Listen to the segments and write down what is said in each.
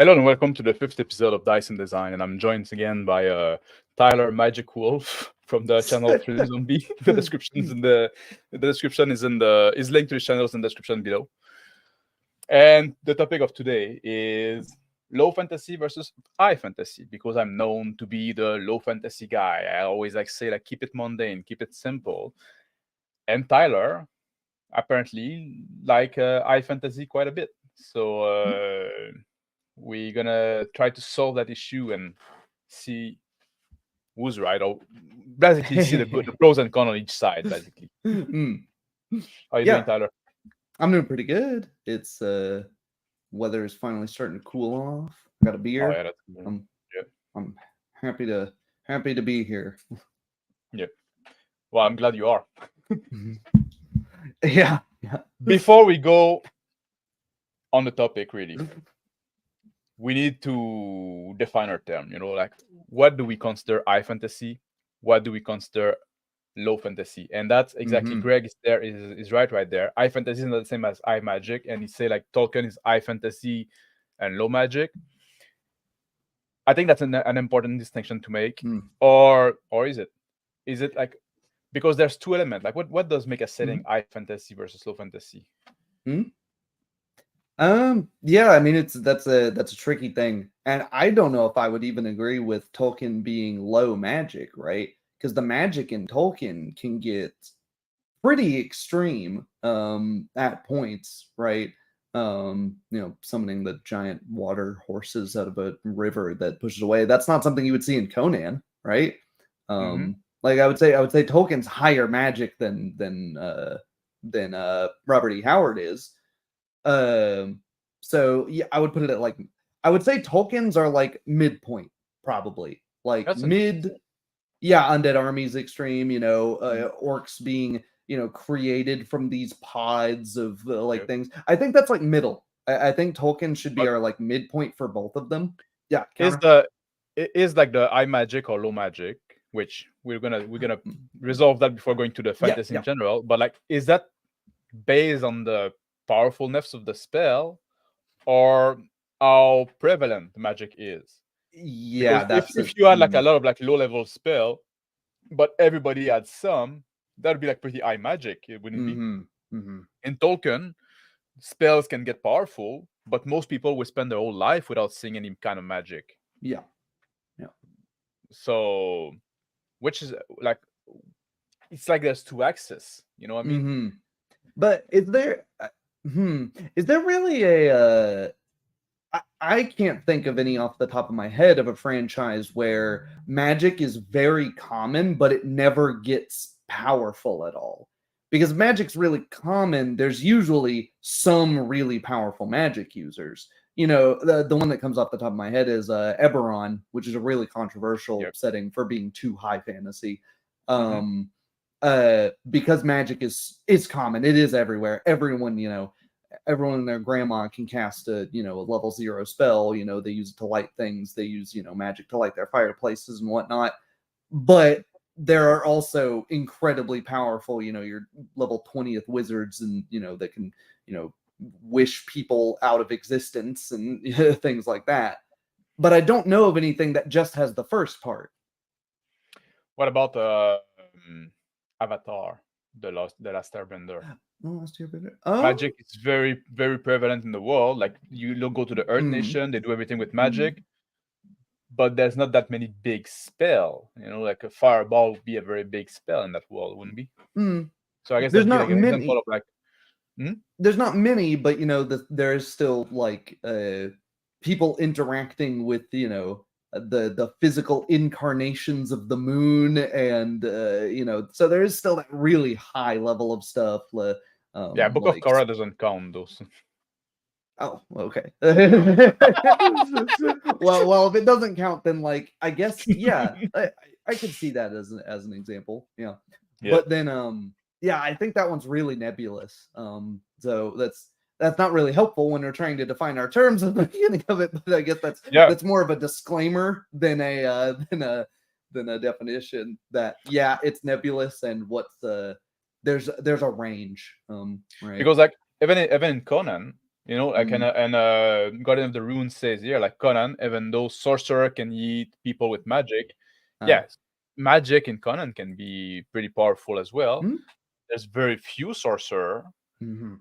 Hello and welcome to the fifth episode of Dice and Design, and I'm joined again by Tyler Magic Wolf from the channel Free Zombie. The description is linked to his channels in the description below. And the topic of today is low fantasy versus high fantasy, because I'm known to be the low fantasy guy. I always say keep it mundane, keep it simple. And Tyler apparently high fantasy quite a bit. So we're gonna try to solve that issue and see who's right, or basically see the pros and cons on each side. Basically, how you doing, Tyler? I'm doing pretty good. It's weather is finally starting to cool off. Got a beer. Oh, yeah, that's good. I'm happy to be here. Yeah. Well, I'm glad you are. Yeah. Before we go on the topic, really, we need to define our term. What do we consider high fantasy? What do we consider low fantasy? And that's exactly Greg is right there. High fantasy is not the same as high magic, and he say Tolkien is high fantasy and low magic. I think that's an important distinction to make. Or is it? Is it because there's two elements? What does make a setting high fantasy versus low fantasy? Yeah, I mean that's a tricky thing. And I don't know if I would even agree with Tolkien being low magic, right? Because the magic in Tolkien can get pretty extreme at points, right? Summoning the giant water horses out of a river that pushes away. That's not something you would see in Conan, right? I would say Tolkien's higher magic than Robert E. Howard is. So yeah, I would put it at I would say Tolkien's are midpoint, probably. Mid. Yeah, Undead Army's extreme, orcs being, created from these pods of things. I think that's middle. I think Tolkien should be our midpoint for both of them. Yeah. Is the high magic or low magic, which we're gonna resolve that before going to the fantasy in general. But is that based on the powerfulness of the spell or how prevalent the magic is? Yeah, because if you had a lot of low level spell, but everybody had some, that'd be pretty high magic. It wouldn't be. In Tolkien, spells can get powerful, but most people will spend their whole life without seeing any kind of magic. Yeah. So, which is it's there's two axes. You know what I mean? But is there really a I can't think of any off the top of my head of a franchise where magic is very common, but it never gets powerful at all. Because magic's really common, there's usually some really powerful magic users. The one that comes off the top of my head is Eberron, which is a really controversial setting for being too high fantasy. Because magic is common, it is everywhere. Everyone and their grandma can cast a level 0 spell. They use it to light things. They use magic to light their fireplaces and whatnot. But there are also incredibly powerful your level 20th wizards, and that can wish people out of existence and things like that. But I don't know of anything that just has the first part. What about Avatar, the last Airbender? Magic is very, very prevalent in the world. You go to the Earth Nation, they do everything with magic, but there's not that many big spell. A fireball would be a very big spell in that world, wouldn't be? So I guess there's not many. Example of There's not many, but there's still people interacting with the physical incarnations of the moon, and so there is still that really high level of stuff. Book of Korra doesn't count those. Oh, okay. well, if it doesn't count, then I guess I could see that as an example. Yeah. But then I think that one's really nebulous. So that's not really helpful when we're trying to define our terms at the beginning of it. But I guess that's more of a disclaimer than a definition that it's nebulous, and what's there's a range, right? Because even in Conan, You know, like Guardian of the Rune says here, like Conan, even though sorcerer can eat people with magic, yes, magic in Conan can be pretty powerful as well. Hmm? There's very few sorcerer, Mm-hmm.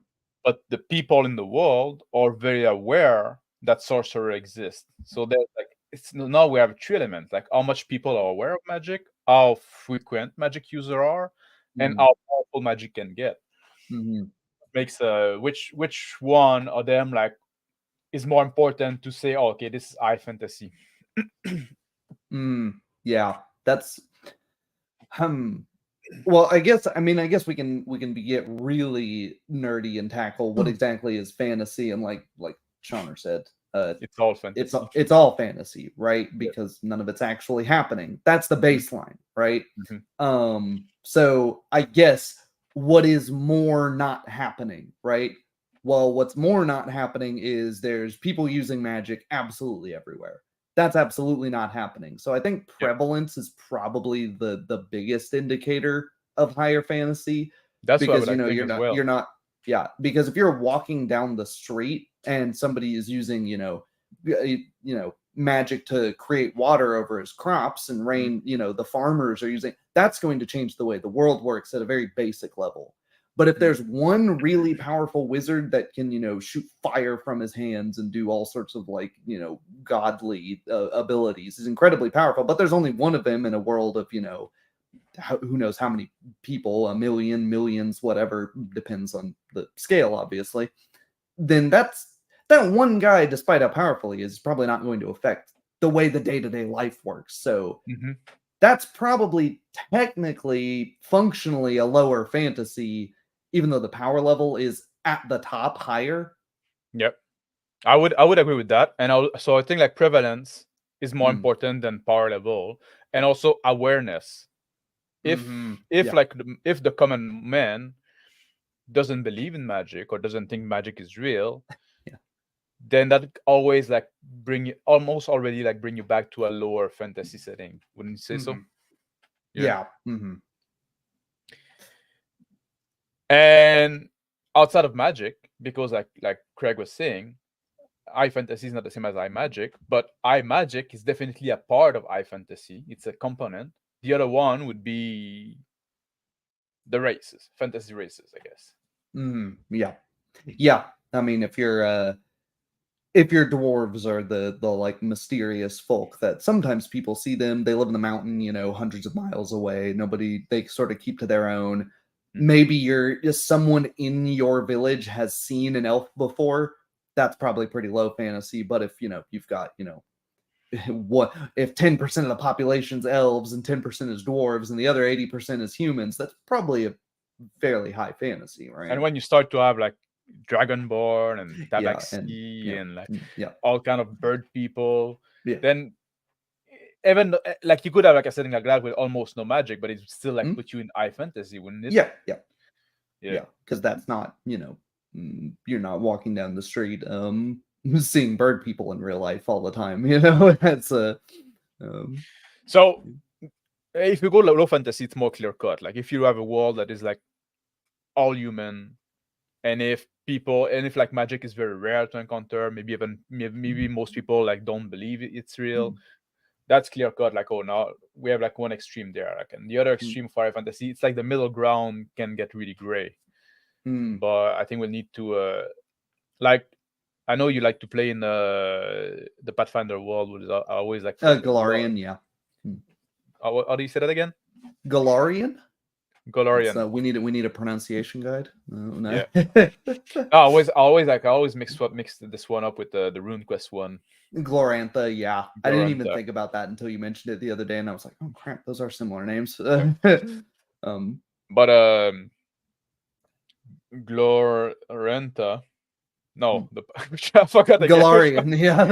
but the people in the world are very aware that sorcerer exists. So there's like it's now we have three elements, like how much people are aware of magic, how frequent magic user are, and how powerful magic can get. Mm-hmm. Makes which one of them like is more important to say, oh, okay, this is high fantasy. Yeah, that's well, I guess we can get really nerdy and tackle what exactly is fantasy, and like Shauner said, It's all fantasy. it's all fantasy, right? Yeah. Because none of it's actually happening. That's the baseline, right? Mm-hmm. So I guess what is more not happening, right? Well, what's more not happening is there's people using magic absolutely everywhere. That's absolutely not happening. So I think prevalence is probably the biggest indicator of higher fantasy, That's what I because would like think as well. you're not because if you're walking down the street and somebody is using magic to create water over his crops and rain, the farmers are using, that's going to change the way the world works at a very basic level. But if there's one really powerful wizard that can, shoot fire from his hands and do all sorts of godly abilities, is incredibly powerful. But there's only one of them in a world of, who knows how many people, a million, millions, whatever, depends on the scale, obviously. Then that one guy, despite how powerful he is probably not going to affect the way the day-to-day life works. So that's probably technically, functionally a lower fantasy, even though the power level is at the top higher. Yep, I would agree with that, and so I think like prevalence is more important than power level, and also awareness. If if the common man doesn't believe in magic or doesn't think magic is real, then that always like bring you almost already like bring you back to a lower fantasy setting. Wouldn't you say so? Yeah. And outside of magic, because like Craig was saying, high fantasy is not the same as high magic, but high magic is definitely a part of high fantasy. It's a component. The other one would be the races, fantasy races, I guess. Yeah. I mean, if your dwarves are the like mysterious folk that sometimes people see them, they live in the mountain, hundreds of miles away. They sort of keep to their own. Maybe someone in your village has seen an elf before. That's probably pretty low fantasy. But if you've got what if 10% of the population's elves and 10% is dwarves and the other 80% is humans, that's probably a fairly high fantasy, right? And when you start to have like Dragonborn and Tabaxi and like all kind of bird people, then even like you could have like a setting like that with almost no magic, but it still like put you in high fantasy, wouldn't it? Yeah, because that's not, you're not walking down the street seeing bird people in real life all the time. That's so if you go low fantasy, it's more clear cut. Like if you have a world that is like all human, and if like magic is very rare to encounter, maybe most people like don't believe it's real, that's clear cut. Like, oh, now we have like one extreme there, like, and the other extreme for high fantasy, it's like the middle ground can get really gray. But I think we'll need to like, I know you like to play in the Pathfinder world, which is always like Golarion. Yeah. How do you say that again? Golarion. Golarion. We need a pronunciation guide. No. Yeah. I always mix this one up with the RuneQuest one. Glorantha, yeah. I didn't even think about that until you mentioned it the other day, and I was like, oh crap, those are similar names. But Glorantha. No, I forgot again. Golarion, yeah.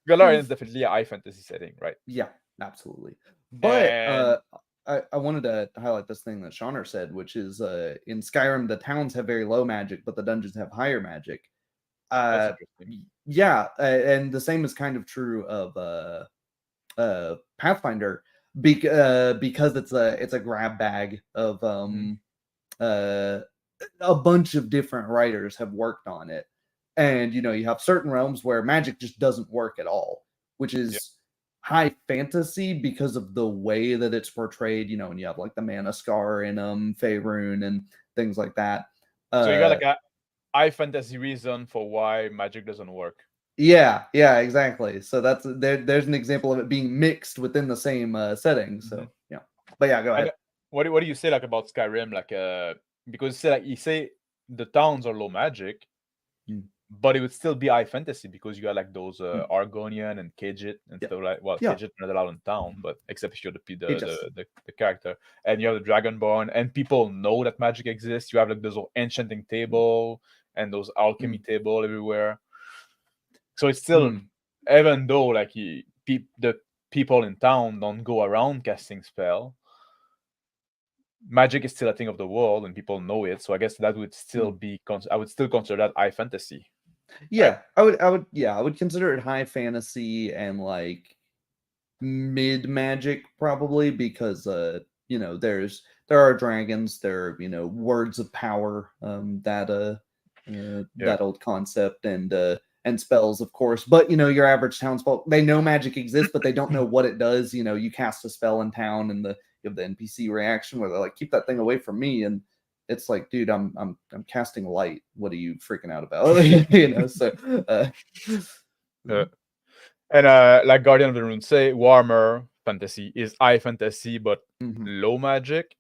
Golarion is definitely a high fantasy setting, right? Yeah, absolutely. But I wanted to highlight this thing that Shauner said, which is in Skyrim, the towns have very low magic, but the dungeons have higher magic. That's interesting. Yeah, and the same is kind of true of Pathfinder, because it's a grab bag of a bunch of different writers have worked on it. And you have certain realms where magic just doesn't work at all, which is high fantasy because of the way that it's portrayed. And you have like the Mana Scar in Faerun and things like that. So you got like a high fantasy reason for why magic doesn't work. Yeah, exactly. So that's there's an example of it being mixed within the same setting. So yeah, but yeah, go ahead. What do you say like about Skyrim? Like because you say the towns are low magic, but it would still be high fantasy because you got like those Argonian and Khajiit and stuff like. Well, Khajiit not allowed in town, but except if you're the character, and you have the Dragonborn, and people know that magic exists. You have like those enchanting table and those alchemy table everywhere. So it's still, even though like the people in town don't go around casting spell, magic is still a thing of the world and people know it. So I guess that would still be I would still consider that high fantasy. Yeah, right? I would consider it high fantasy and like mid magic probably, because there are dragons, there are words of power, that old concept, and spells, of course. But your average townsfolk, they know magic exists, but they don't know what it does. You cast a spell in town, and you have the NPC reaction where they're like, "Keep that thing away from me," and it's like, dude, I'm casting light. What are you freaking out about? And like Guardian of the Rune say, Warhammer Fantasy is high fantasy but low magic.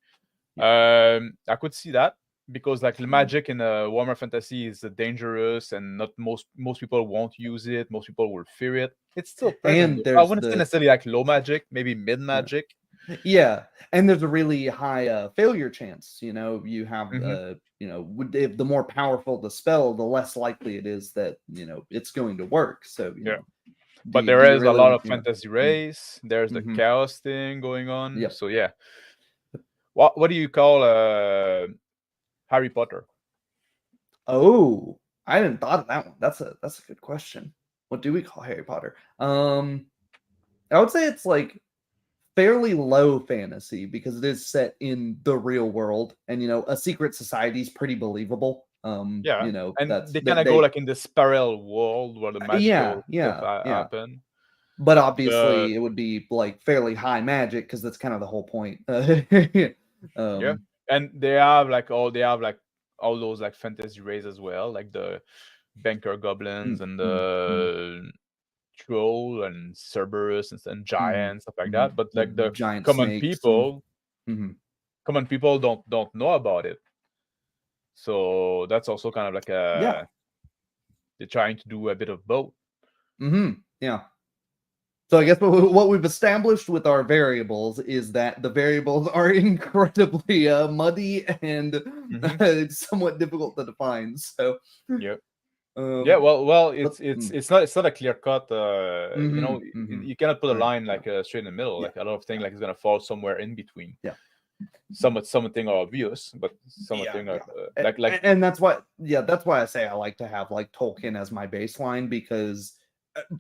I could see that, because like the magic in Warhammer Fantasy is dangerous, and not most people won't use it. Most people will fear it. It's still present. I wouldn't say necessarily like low magic, maybe mid magic. Yeah, and there's a really high failure chance. You have if the more powerful the spell, the less likely it is that it's going to work. So but there is a lot of fantasy race. There's the chaos thing going on. Yep. So yeah, what do you call Harry Potter? Oh, I hadn't thought of that one. That's a good question. What do we call Harry Potter? I would say it's like fairly low fantasy, because it is set in the real world, and a secret society is pretty believable. And they kind of go like in this parallel world where the magical stuff happen. But obviously, it would be like fairly high magic, because that's kind of the whole point. And they have all those like fantasy races as well, like the banker goblins and the troll and Cerberus and giants, stuff like that. But like the giant common people, don't know about it. So that's also kind of like they're trying to do a bit of both. Yeah. So I guess what we've established with our variables is that the variables are incredibly muddy and somewhat difficult to define. So well, it's not a clear cut. You cannot put a line like straight in the middle. Like a lot of things like it's gonna fall somewhere in between. Something are obvious, but something are like and that's why I say I like to have like Tolkien as my baseline, because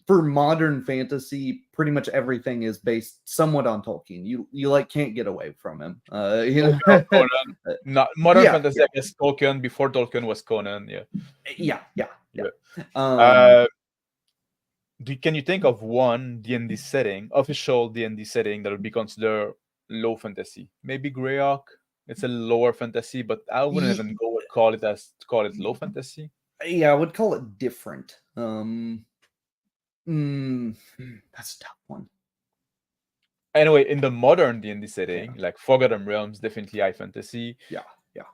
for modern fantasy, pretty much everything is based somewhat on Tolkien. You like can't get away from him. Not modern fantasy. I guess Tolkien, before Tolkien was Conan. Can you think of one D&D setting, official D&D setting, that would be considered low fantasy? Maybe Greyhawk. It's a lower fantasy, but I wouldn't even call it low fantasy. Yeah, I would call it different. That's a tough one. Anyway, in the modern D&D setting, like Forgotten Realms, definitely high fantasy.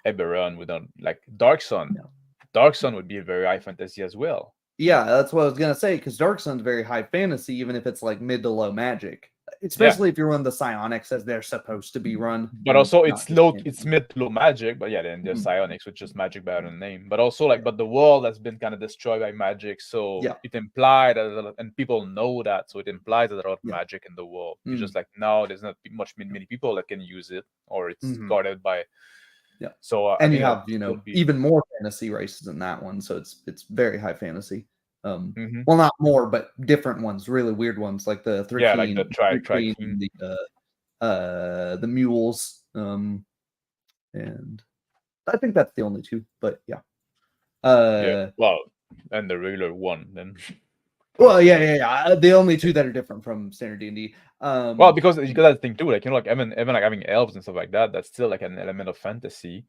Eberron, without like Dark Sun. Dark Sun would be a very high fantasy as well. Yeah, that's what I was gonna say, because Dark Sun's very high fantasy, even if it's like mid to low magic. Especially if you run the psionics as they're supposed to be run. But also it's mid to low magic, but then there's psionics, which is magic by the name. But also but the world has been kind of destroyed by magic, so it implied and people know that, so it implies that there are magic in the world. It's just like now there's not many people that can use it, or it's guarded by So and you have even more fantasy races in that one, so it's very high fantasy. Well, not more, but different ones, really weird ones, like the Thrykheen, like the Thrykheen, the mules, and I think that's the only two. But well, and the regular one. Then Well, yeah. The only two that are different from standard D&D. well, because you got that thing too, like like even like having elves and stuff like that. That's still like an element of fantasy.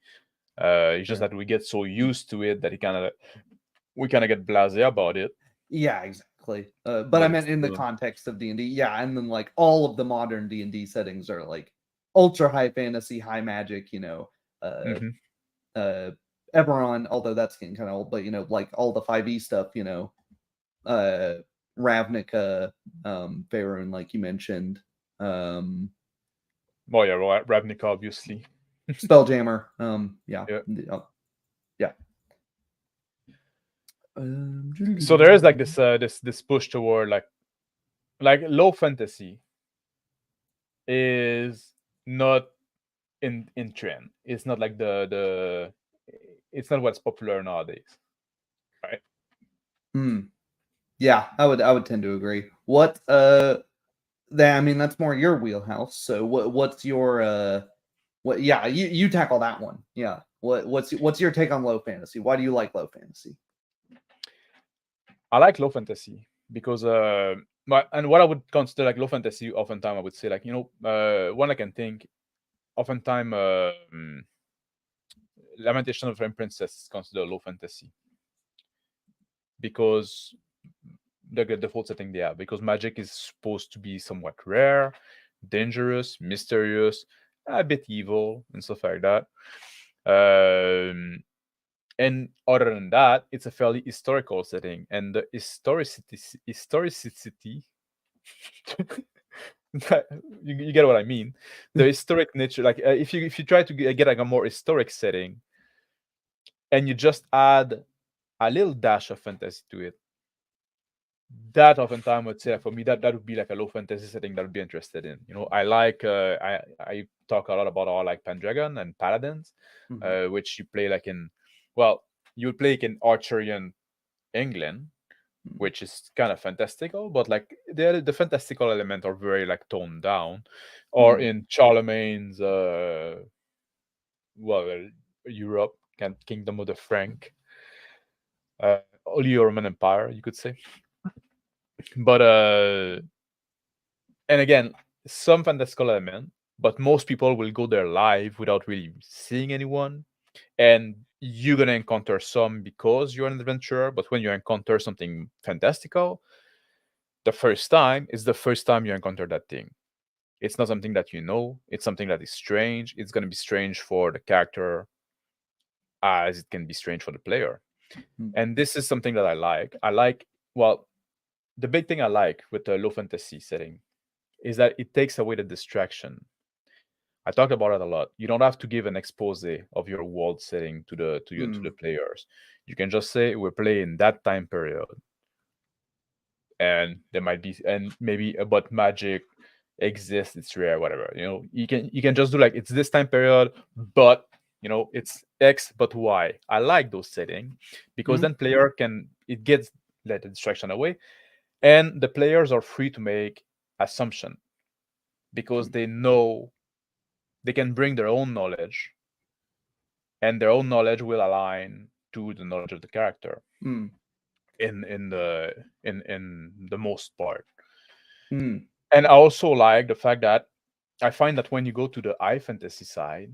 It's just that we get so used to it that we kind of get blasé about it. Yeah, exactly. But But I it's meant in the still, context of D&D. Yeah, and then like all of the modern D&D settings are like ultra high fantasy, high magic, Mhm. Eberron, although that's getting kind of old, but like all the 5e stuff, Ravnica, Faerun, like you mentioned, Oh yeah, Ravnica, obviously. Spelljammer, Yeah. yeah. So there is like this push toward like low fantasy is not in trend. It's not like the it's not what's popular nowadays, right? Yeah, I would tend to agree. What I mean, that's more your wheelhouse. So what's your what yeah, you tackle that one. Yeah. What's your take on low fantasy? Why do you like low fantasy? I like low fantasy because and what I would consider like low fantasy, oftentimes I would say like one I can think, oftentimes Lamentation of the Flame Princess is considered low fantasy because the default setting they have, because magic is supposed to be somewhat rare, dangerous, mysterious, a bit evil, and stuff like that. And other than that, it's a fairly historical setting, and the historicity you get what I mean. The historic nature, like if you try to get like a more historic setting, and you just add a little dash of fantasy to it, that oftentimes would say for me that would be like a low fantasy setting that would be interested in. I like I talk a lot about all like Pendragon and Paladins, which you play like you would play like in Arthurian England, which is kind of fantastical, but like the fantastical element are very like toned down. Or in Charlemagne's Europe, Kingdom of the Frank, Holy Roman Empire, you could say. But and again, some fantastical element, but most people will go there live without really seeing anyone. And you're gonna encounter some because you're an adventurer, but when you encounter something fantastical, the first time is the first time you encounter that thing. It's not something that you know, it's something that is strange. It's gonna be strange for the character as it can be strange for the player. And this is something that I like. Well, the big thing I like with the low fantasy setting is that it takes away the distraction. I talked about it a lot. You don't have to give an expose of your world setting to the players. You can just say we're playing that time period, and there might be and maybe but magic exists. It's rare, whatever. You can just do like it's this time period, but it's X but Y. I like those settings because then player it gets let the distraction away, and the players are free to make assumption because they know they can bring their own knowledge, and their own knowledge will align to the knowledge of the character in the most part. And I also like the fact that I find that when you go to the high fantasy side,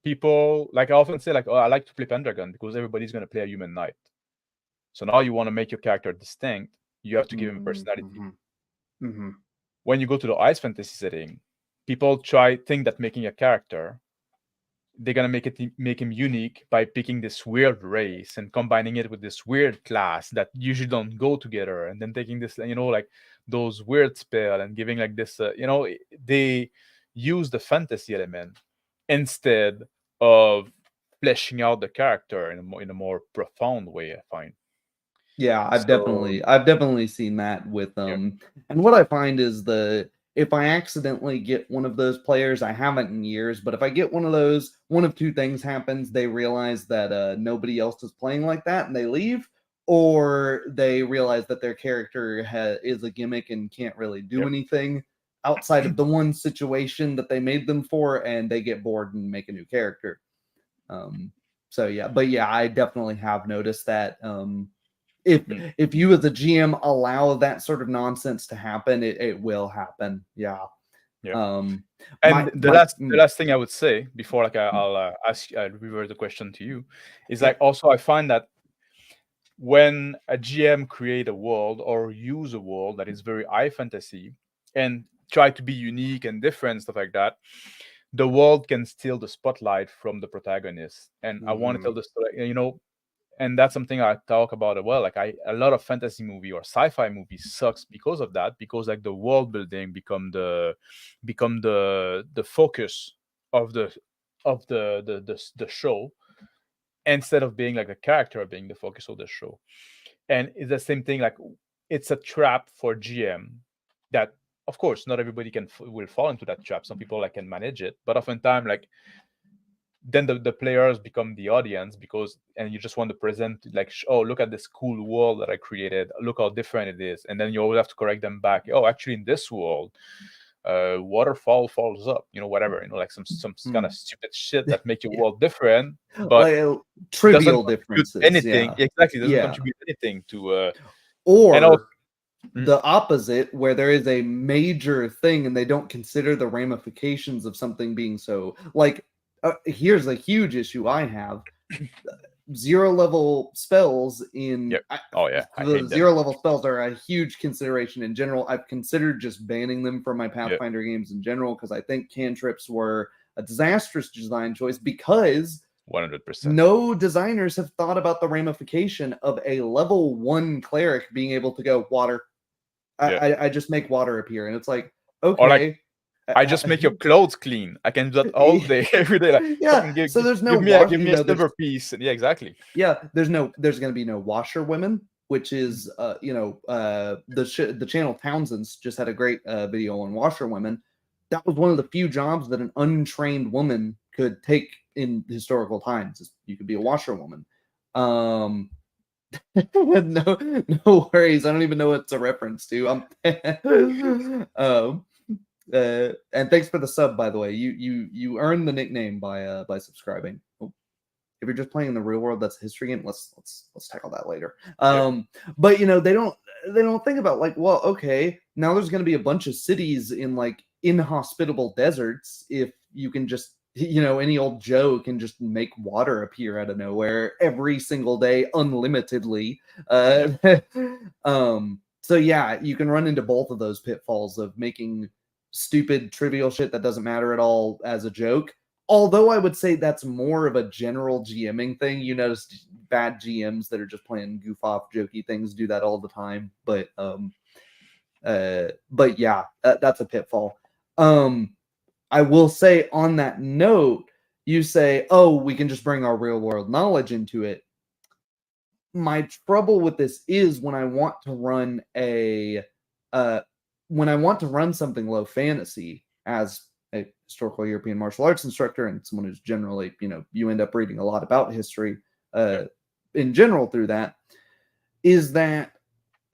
people like I often say like, oh, I like to play Pendragon because everybody's going to play a human knight. So now you want to make your character distinct, you have to give him a personality. When you go to the high fantasy setting, people think that making a character, they're gonna make him unique by picking this weird race and combining it with this weird class that usually don't go together, and then taking this, like those weird spell and giving like this, they use the fantasy element instead of fleshing out the character in a more profound way, I find. Yeah, I've So, definitely seen that with yeah. and what I find is if I accidentally get one of those players, I haven't in years, but if I get one of those, one of two things happens. They realize that nobody else is playing like that and they leave, or they realize that their character is a gimmick and can't really do Yep. anything outside of the one situation that they made them for, and they get bored and make a new character. So yeah, but yeah, I definitely have noticed that if Mm. if you as a GM allow that sort of nonsense to happen, it will happen. Yeah. Yeah. Um And my the last thing I would say before, like, I'll ask, I'll revert the question to you, is Yeah. like, also I find that when a GM create a world or use a world that is very high fantasy and try to be unique and different, stuff like that, the world can steal the spotlight from the protagonist. And I want to Mhm. tell the story, and that's something I talk about as well. Like, a lot of fantasy movie or sci-fi movie sucks because of that, because like the world building become the focus of the show, instead of being like a character being the focus of the show. And it's the same thing, like, it's a trap for GM that, of course, not everybody will fall into that trap. Some people like can manage it, but oftentimes, like, then the players become the audience, because, and you just want to present, like, oh, look at this cool world that I created, look how different it is, and then you always have to correct them back. Oh, actually, in this world, waterfall falls up, whatever, like some kind of stupid shit that make your Yeah. world different, but Like doesn't trivial contribute differences. anything. Yeah. Exactly, doesn't Yeah. contribute anything to and also. Or Mm, the opposite, where there is a major thing and they don't consider the ramifications of something being so like here's a huge issue I have. Zero level spells in yep. Oh yeah, I the hate them. zero level spells are a huge consideration in general. I've considered just banning them from my Yep. Pathfinder games in general because I think cantrips were a disastrous design choice because 100%. no designers have thought about the ramification of a level 1 cleric being able to go water. Yeah. I just make water appear, and it's like, Or like, okay, I just make your clothes clean. I can do that all day, every day. Like, yeah. fucking give, So give, there's no give me a wash. give me a silver piece. Yeah, exactly. Yeah, there's going to be no washerwomen, which is the channel Townsend's just had a great video on washerwomen. That was one of the few jobs that an untrained woman could take in historical times. Is you could be a washerwoman. Um, no, no worries. I don't even know what it's a reference to. And thanks for the sub, by the way. You earned the nickname by subscribing. Oh, if you're just playing in the real world, that's a history game. Let's tackle that later. But they don't think about like, well, okay, now there's going to be a bunch of cities in like inhospitable deserts. If you can just any old Joe can just make water appear out of nowhere every single day unlimitedly. So yeah, you can run into both of those pitfalls of making stupid trivial shit that doesn't matter at all as a joke. Although I would say that's more of a general GMing thing. You notice bad GMs that are just playing goof off jokey things do that all the time. But yeah, that's a pitfall. I will say on that note, you say, oh, we can just bring our real world knowledge into it. My trouble with this is when I want to run something low fantasy as a historical European martial arts instructor and someone who's generally, you end up reading a lot about history in general through that, is that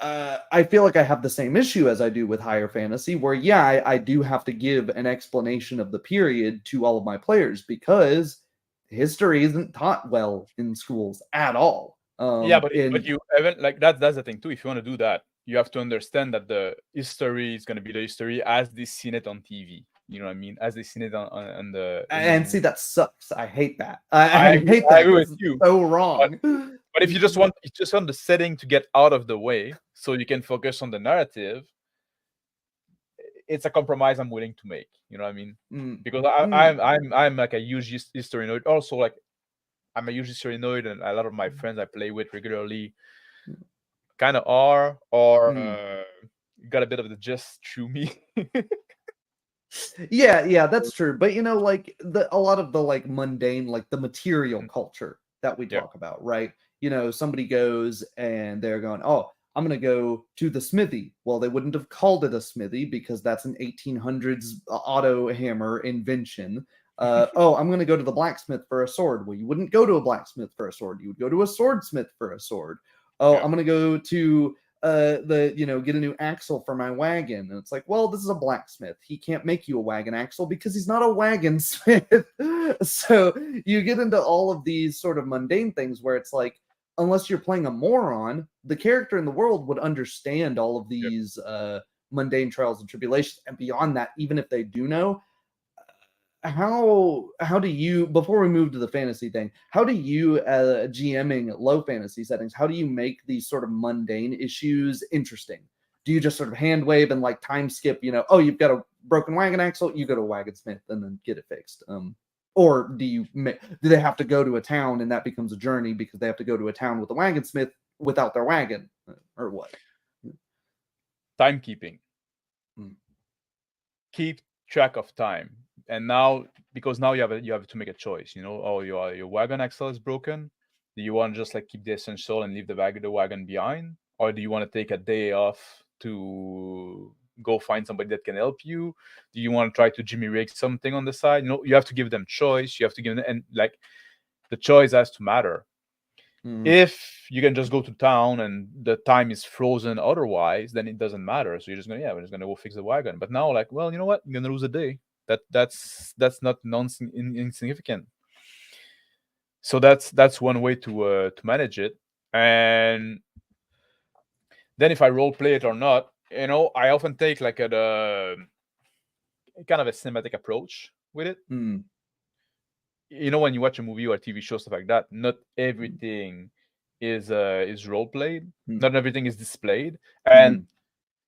I feel like I have the same issue as I do with higher fantasy, where I do have to give an explanation of the period to all of my players because history isn't taught well in schools at all. Yeah, but you even like that's the thing too. If you want to do that, you have to understand that the history is going to be the history as they seen it on TV. You know what I mean? As they seen it on the and see, movie. that sucks. I hate that. I I agree, hate I that agree with because it's you. so But wrong. but if you just want the setting to get out of the way, so you can focus on the narrative, it's a compromise I'm willing to make. You know what I mean? Because I'm like a huge history nerd. Also, like, I'm a huge history nerd, and a lot of my friends I play with regularly kind of are, or got a bit of the gist through me. Yeah, that's true. But like a lot of the like mundane, like the material culture that we Yeah. talk about, right? Somebody goes and they're going, oh, I'm gonna go to the smithy. Well, they wouldn't have called it a smithy because that's an 1800s auto hammer invention. Oh, I'm gonna go to the blacksmith for a sword. Well, you wouldn't go to a blacksmith for a sword. You would go to a swordsmith for a sword. Oh, Yeah. I'm gonna go to get a new axle for my wagon. And it's like, well, this is a blacksmith. He can't make you a wagon axle because he's not a wagon smith. So you get into all of these sort of mundane things where it's like, unless you're playing a moron, the character in the world would understand all of these mundane trials and tribulations. And beyond that, even if they do know, how do you, before we move to the fantasy thing, how do you GMing low fantasy settings, how do you make these sort of mundane issues interesting? Do you just sort of hand wave and like time skip, oh, you've got a broken wagon axle, you go to a wagon smith and then get it fixed? Or do they have to go to a town and that becomes a journey because they have to go to a town with a wagon smith without their wagon, or what? Timekeeping. Keep track of time. And now, because now you have to make a choice, oh, your wagon axle is broken. Do you want to just like keep the essential and leave the wagon behind? Or do you want to take a day off to go find somebody that can help you? Do you want to try to Jimmy rig something on the side? You have to give them choice. You have to give them, and like the choice has to matter. If you can just go to town and the time is frozen otherwise, then it doesn't matter. So you're just we're just gonna go fix the wagon. But now, like, well, you know what? You're gonna lose a day. That's not insignificant. So that's one way to manage it. And then if I role play it or not, I often take like a kind of a cinematic approach with it. When you watch a movie or a TV show, stuff like that, not everything is role played. Not everything is displayed. And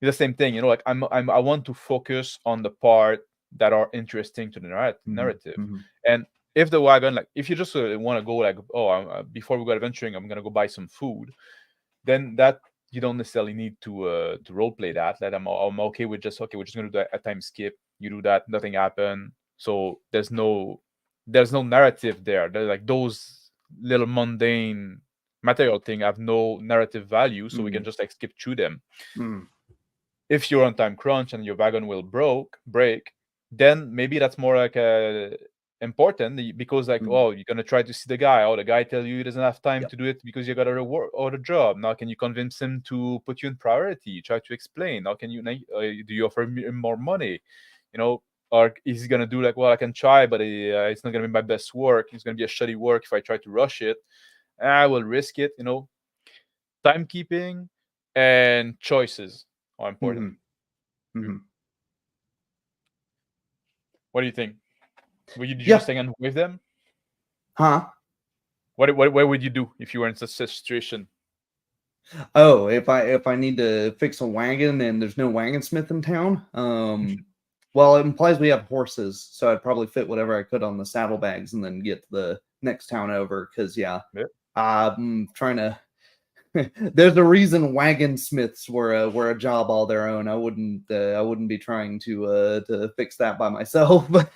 the same thing, like I want to focus on the part that are interesting to the narrative. And if the wagon, like if you just want to go like, before we go adventuring, I'm gonna go buy some food, then that you don't necessarily need to role play that. That I'm okay with we're just gonna do a time skip. You do that, nothing happened. So there's no narrative there. They're like those little mundane material thing have no narrative value, so we can just like skip through them. If you're on time crunch and your wagon will break, then maybe that's more like important because like, you're gonna try to see the guy. The guy tell you he doesn't have time to do it because you got a reward or the job. Now, can you convince him to put you in priority? Try to explain. Now, can you do you offer him more money? Or is he gonna do like, well, I can try, but it's not gonna be my best work. It's gonna be a shitty work if I try to rush it. I will risk it. Timekeeping and choices are important. What do you think? Would you just hang with them? Huh? What would you do if you were in such a situation? Oh, if I need to fix a wagon and there's no wagon smith in town, well, it implies we have horses, so I'd probably fit whatever I could on the saddlebags and then get to the next town over. Because I'm trying to. There's a reason wagon smiths were a job all their own. I wouldn't be trying to fix that by myself. But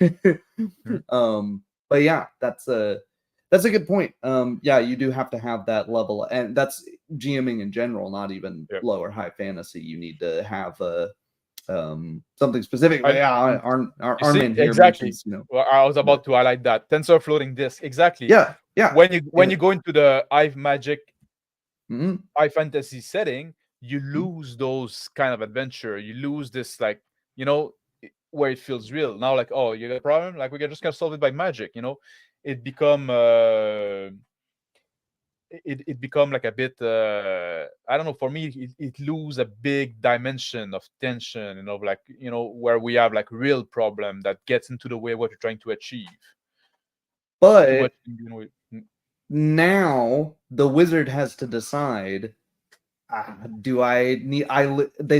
yeah, that's a good point. You do have to have that level, and that's GMing in general, not even low or high fantasy. You need to have something specific. Our man here exactly. Mentions, well, I was about to highlight that tensor floating disk. Exactly. Yeah. When you go into the magic, high fantasy setting, you lose those kind of adventure. You lose this like where it feels real. Now, like, oh, you got a problem, like we can just kind of solve it by magic. It become it become like a bit I don't know, for me it lose a big dimension of tension, like where we have like real problem that gets into the way of what you're trying to achieve. But now the wizard has to decide, they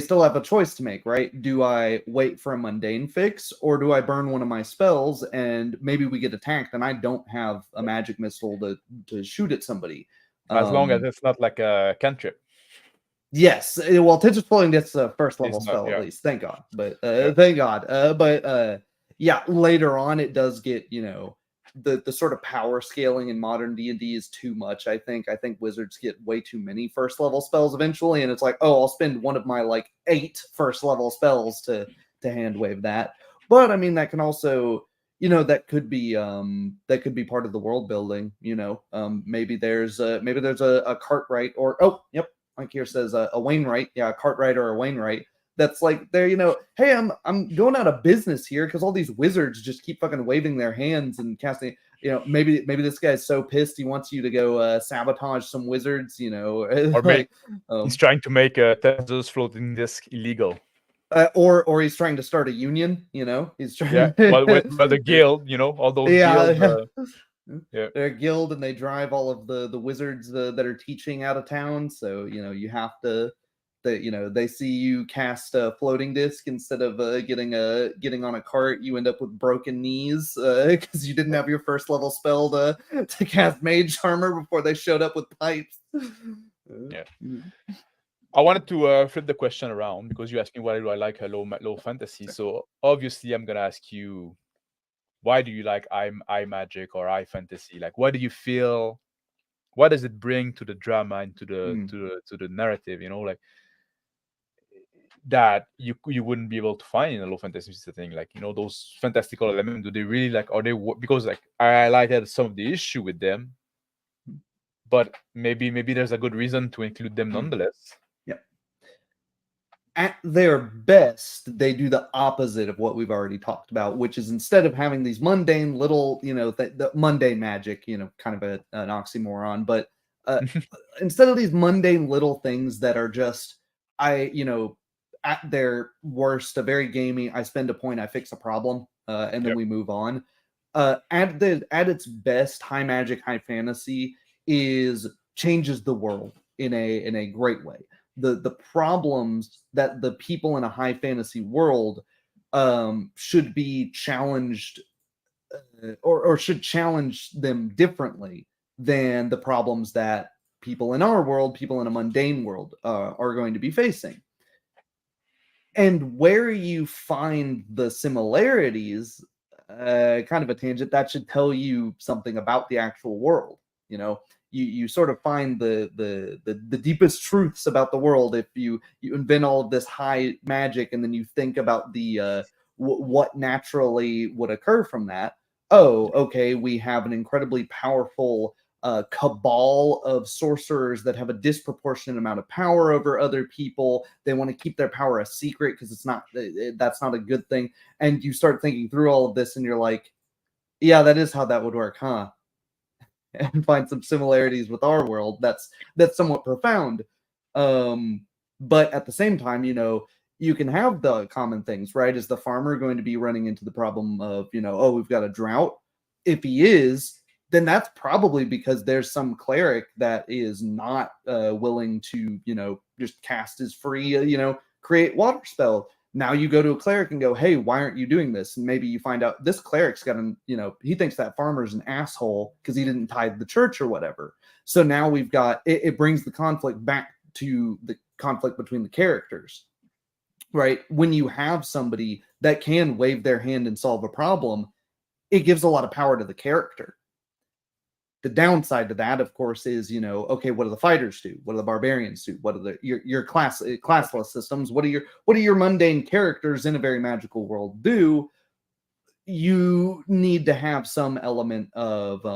still have a choice to make, right? Do I wait for a mundane fix, or do I burn one of my spells and maybe we get attacked and I don't have a magic missile to shoot at somebody? As long as it's not like a cantrip. Yes, well, Tensor Floating gets a first level spell at least, thank God. But thank God. But later on it does get the sort of power scaling in modern D&D is too much. I think wizards get way too many first level spells eventually, and it's like, oh, I'll spend one of my like 8 first level spells to hand wave that. But I mean, that can also that could be part of the world building. Maybe there's a Cartwright, or like here says a Wainwright, yeah, a Cartwright or a Wainwright. That's like they're, hey, I'm going out of business here because all these wizards just keep fucking waving their hands and casting. Maybe this guy's so pissed he wants you to go sabotage some wizards. Or like, he's trying to make a Tesla's floating disk illegal. Or he's trying to start a union. He's trying. Yeah, well, the guild, all those guilds. Yeah, they're a guild, and they drive all of the wizards that are teaching out of town. So you have to. They see you cast a floating disc instead of getting on a cart. You end up with broken knees because you didn't have your first level spell to cast Mage Armor before they showed up with pipes. Yeah. I wanted to flip the question around because you asked me why do I like low fantasy. So obviously I'm gonna ask you, why do you like iMagic or iFantasy? Like, what do you feel? What does it bring to the drama and to the narrative? Like that you wouldn't be able to find in a low fantasy setting. Like those fantastical elements. Do they really are they because like I highlighted some of the issue with them, but maybe there's a good reason to include them nonetheless. At their best, they do the opposite of what we've already talked about, which is instead of having these mundane little, the mundane magic, kind of an oxymoron, but instead of these mundane little things that are just, at their worst, a very gamey, I spend a point, I fix a problem, and then we move on. At its best, high magic, high fantasy changes the world in a great way. The problems that the people in a high fantasy world should be challenged or should challenge them differently than the problems that people in our world, people in a mundane world are going to be facing. And where you find the similarities, kind of a tangent, that should tell you something about the actual world. You sort of find the deepest truths about the world if you invent all of this high magic and then you think about the what naturally would occur from that. Oh, okay, we have an incredibly powerful cabal of sorcerers that have a disproportionate amount of power over other people. They want to keep their power a secret because that's not a good thing. And you start thinking through all of this and you're like, yeah, that is how that would work, huh? And find some similarities with our world that's somewhat profound. But at the same time, you can have the common things, right? Is the farmer going to be running into the problem of, oh, we've got a drought? If he is, then that's probably because there's some cleric that is not willing to, just cast his free, create water spell. Now you go to a cleric and go, hey, why aren't you doing this? And maybe you find out this cleric's got he thinks that farmer's an asshole because he didn't tithe the church or whatever. So now we've got, it brings the conflict back to the conflict between the characters, right? When you have somebody that can wave their hand and solve a problem, it gives a lot of power to the character. The downside to that, of course, is, okay, what do the fighters do? What do the barbarians do? What are your classless systems? What do your mundane characters in a very magical world do? You need to have some element of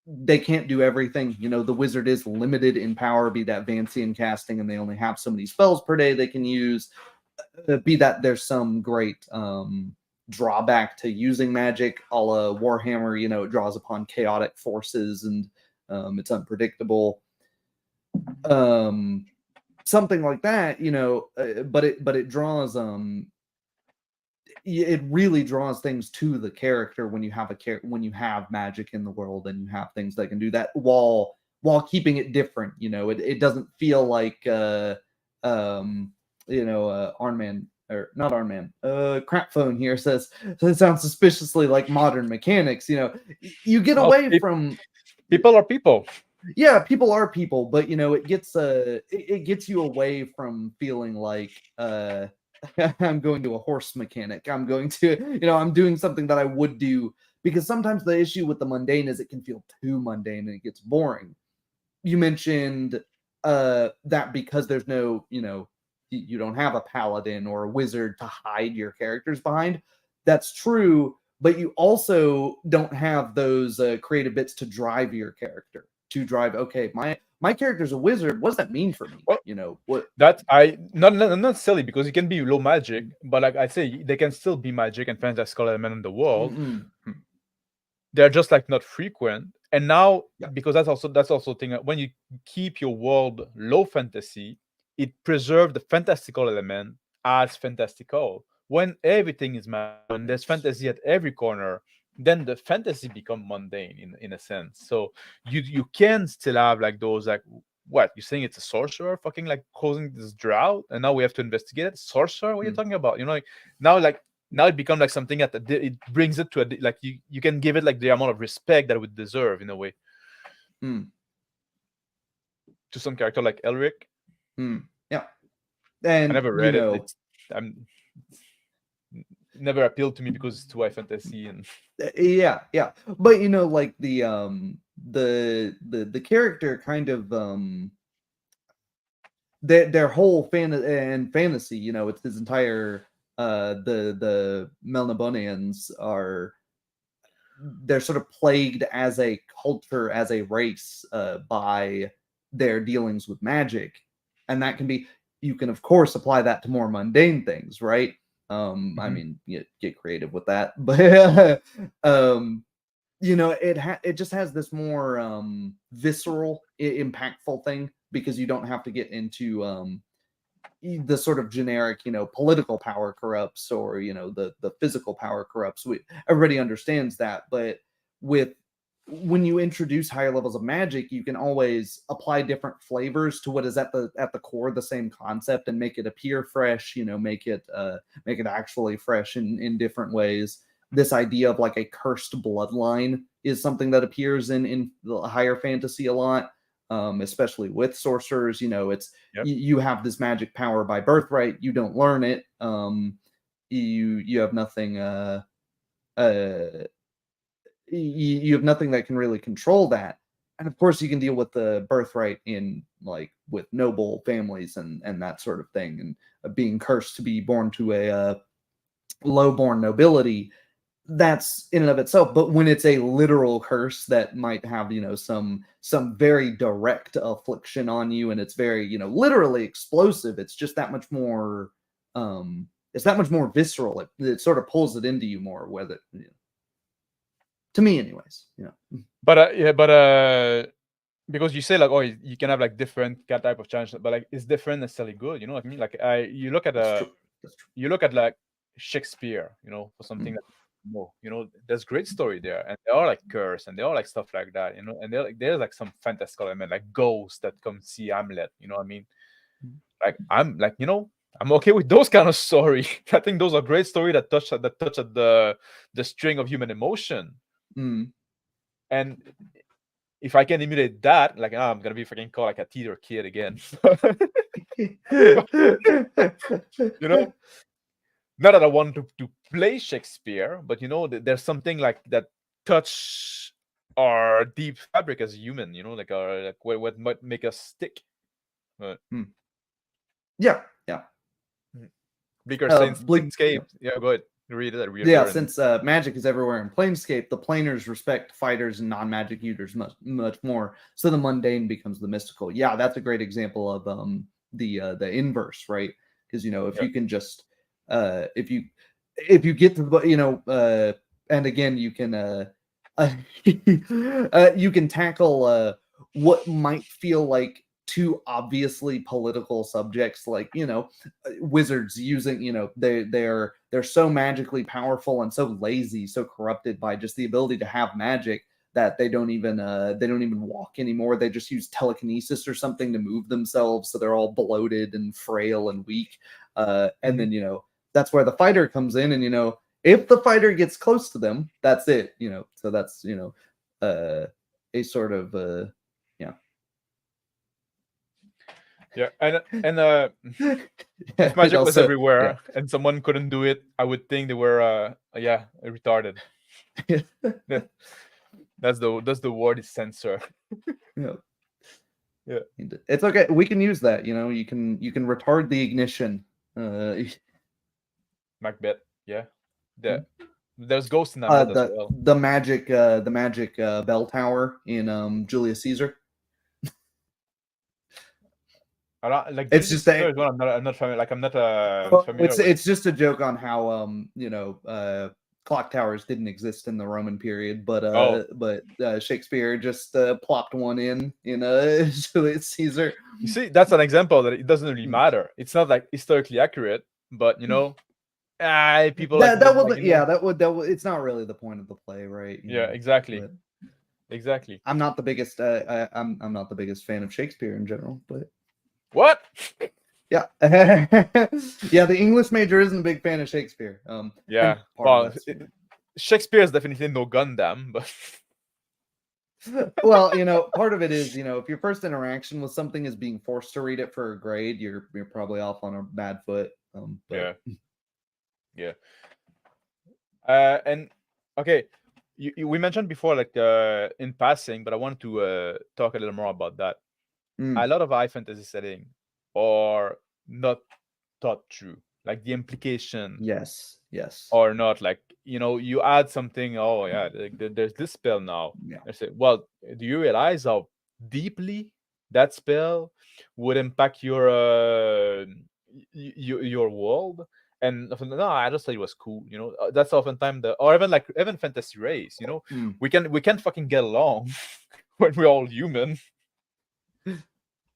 they can't do everything. The wizard is limited in power, be that Vancian casting, and they only have so many spells per day they can use. Be that there's some great drawback to using magic, a la Warhammer, it draws upon chaotic forces and it's unpredictable. Something like that, but it draws it really draws things to the character when you have magic in the world and you have things that can do that while keeping it different. It doesn't feel like Arnman, or not Arnman, Crap Phone here says, so it sounds suspiciously like modern mechanics. You get away from people are people. Yeah, people are people, but it gets you away from feeling like I'm going to a horse mechanic. I'm going to, I'm doing something that I would do, because sometimes the issue with the mundane is it can feel too mundane and it gets boring. You mentioned that because there's no, you don't have a paladin or a wizard to hide your characters behind. That's true, but you also don't have those creative bits to drive your character to drive. Okay, my character's a wizard. What does that mean for me? Well, You know what? That I not necessarily because it can be low magic, but like I say, they can still be magic and fantastical element in the world. They're just like not frequent. And now because that's also thing when you keep your world low fantasy, it preserves the fantastical element as fantastical. When everything is magic, when there's fantasy at every corner, then the fantasy become mundane in a sense. So you can still have like those like what you're saying it's a sorcerer fucking like causing this drought and now we have to investigate it. Sorcerer, what are you talking about? You know, like now it becomes like something that it brings it to a like you can give it like the amount of respect that it would deserve in a way to some character like Elric. Yeah, and I never read it. I'm never appealed to me because it's too high fantasy and yeah, but you know, like the character kind of their whole fantasy, you know, it's his entire the Melnibonians they're sort of plagued as a culture, as a race, by their dealings with magic, and that can be, you can of course apply that to more mundane things, right? I mean, get creative with that, but you know, it just has this more visceral, impactful thing because you don't have to get into the sort of generic, you know, political power corrupts or, you know, the physical power corrupts. Everybody understands that, but when you introduce higher levels of magic, you can always apply different flavors to what is at the core the same concept and make it appear fresh, you know, make it actually fresh in different ways. This idea of like a cursed bloodline is something that appears in the higher fantasy a lot. Especially with sorcerers, you know, it's you have this magic power by birthright. You don't learn it. You have nothing. You have nothing that can really control that. And of course, you can deal with the birthright in like with noble families and that sort of thing, and being cursed to be born to a low-born nobility. That's in and of itself, but when it's a literal curse that might have, you know, some very direct affliction on you, and it's very, you know, literally explosive, it's just that much more it's that much more visceral. It sort of pulls it into you more, whether, you know, to me anyways, you know. But because you say like, oh, you can have like different type of challenge, but like it's different necessarily good, you know what I mean? Like you look at you look at like Shakespeare, you know, for something that you know, there's great story there, and they are like curse, and they are like stuff like that, you know, and there's like some fantastical element, like ghosts that come see Hamlet, you know what I mean? Like I'm like, you know, I'm okay with those kind of story. I think those are great story that touch at the string of human emotion. And if I can emulate that, like I'm gonna be freaking called like a theater kid again. You know, not that I want to play Shakespeare, but you know, there's something like that touch our deep fabric as a human, you know, like our like what might make us stick. Yeah. Bleaker Saints Planescape. Yeah, go ahead. Read it. Since magic is everywhere in Planescape, the planers respect fighters and non-magic users much more. So the mundane becomes the mystical. Yeah, that's a great example of the inverse, right? Because, you know, if you can just if you get to the, you know, and again you can you can tackle what might feel like too obviously political subjects, like, you know, wizards using, you know, they're so magically powerful and so lazy, so corrupted by just the ability to have magic that they don't even walk anymore. They just use telekinesis or something to move themselves, so they're all bloated and frail and weak. And then, you know, that's where the fighter comes in, and, you know, if the fighter gets close to them, that's it, you know. So that's, you know, a sort of yeah, and if magic was everywhere and someone couldn't do it, I would think they were retarded. That's the word is censor. Yeah, it's okay. We can use that. You know, you can retard the ignition. Macbeth. Yeah, there's ghosts in Macbeth as well. The magic bell tower in Julius Caesar. I don't like. It's There's just this that third one. I'm not familiar. Like I'm not familiar it's with. it's just a joke on how clock towers didn't exist in the Roman period, Oh, but Shakespeare just plopped one in Julius Caesar. you see, that's an example that it doesn't really matter. It's not like historically accurate, but people like That like would that would it's not really the point of the play, right? yeah, exactly, But exactly. I'm not the biggest I'm not the biggest fan of Shakespeare in general, but What? yeah. Yeah, the English major isn't a big fan of Shakespeare. Yeah, And part well, of that's Shakespeare is definitely no Gundam, but well, part of it is, if your first interaction with something is being forced to read it for a grade, you're probably off on a bad foot. yeah, But yeah. And okay, we mentioned before, like in passing, but I wanted to talk a little more about that. A lot of high fantasy setting are not thought through, like the implication yes. or not. Like you add something. Oh yeah, there's this spell now. Yeah. I say, well, do you realize how deeply that spell would impact your world? And no, I just thought it was cool. That's oftentimes or even fantasy race. We can fucking get along when we're all human.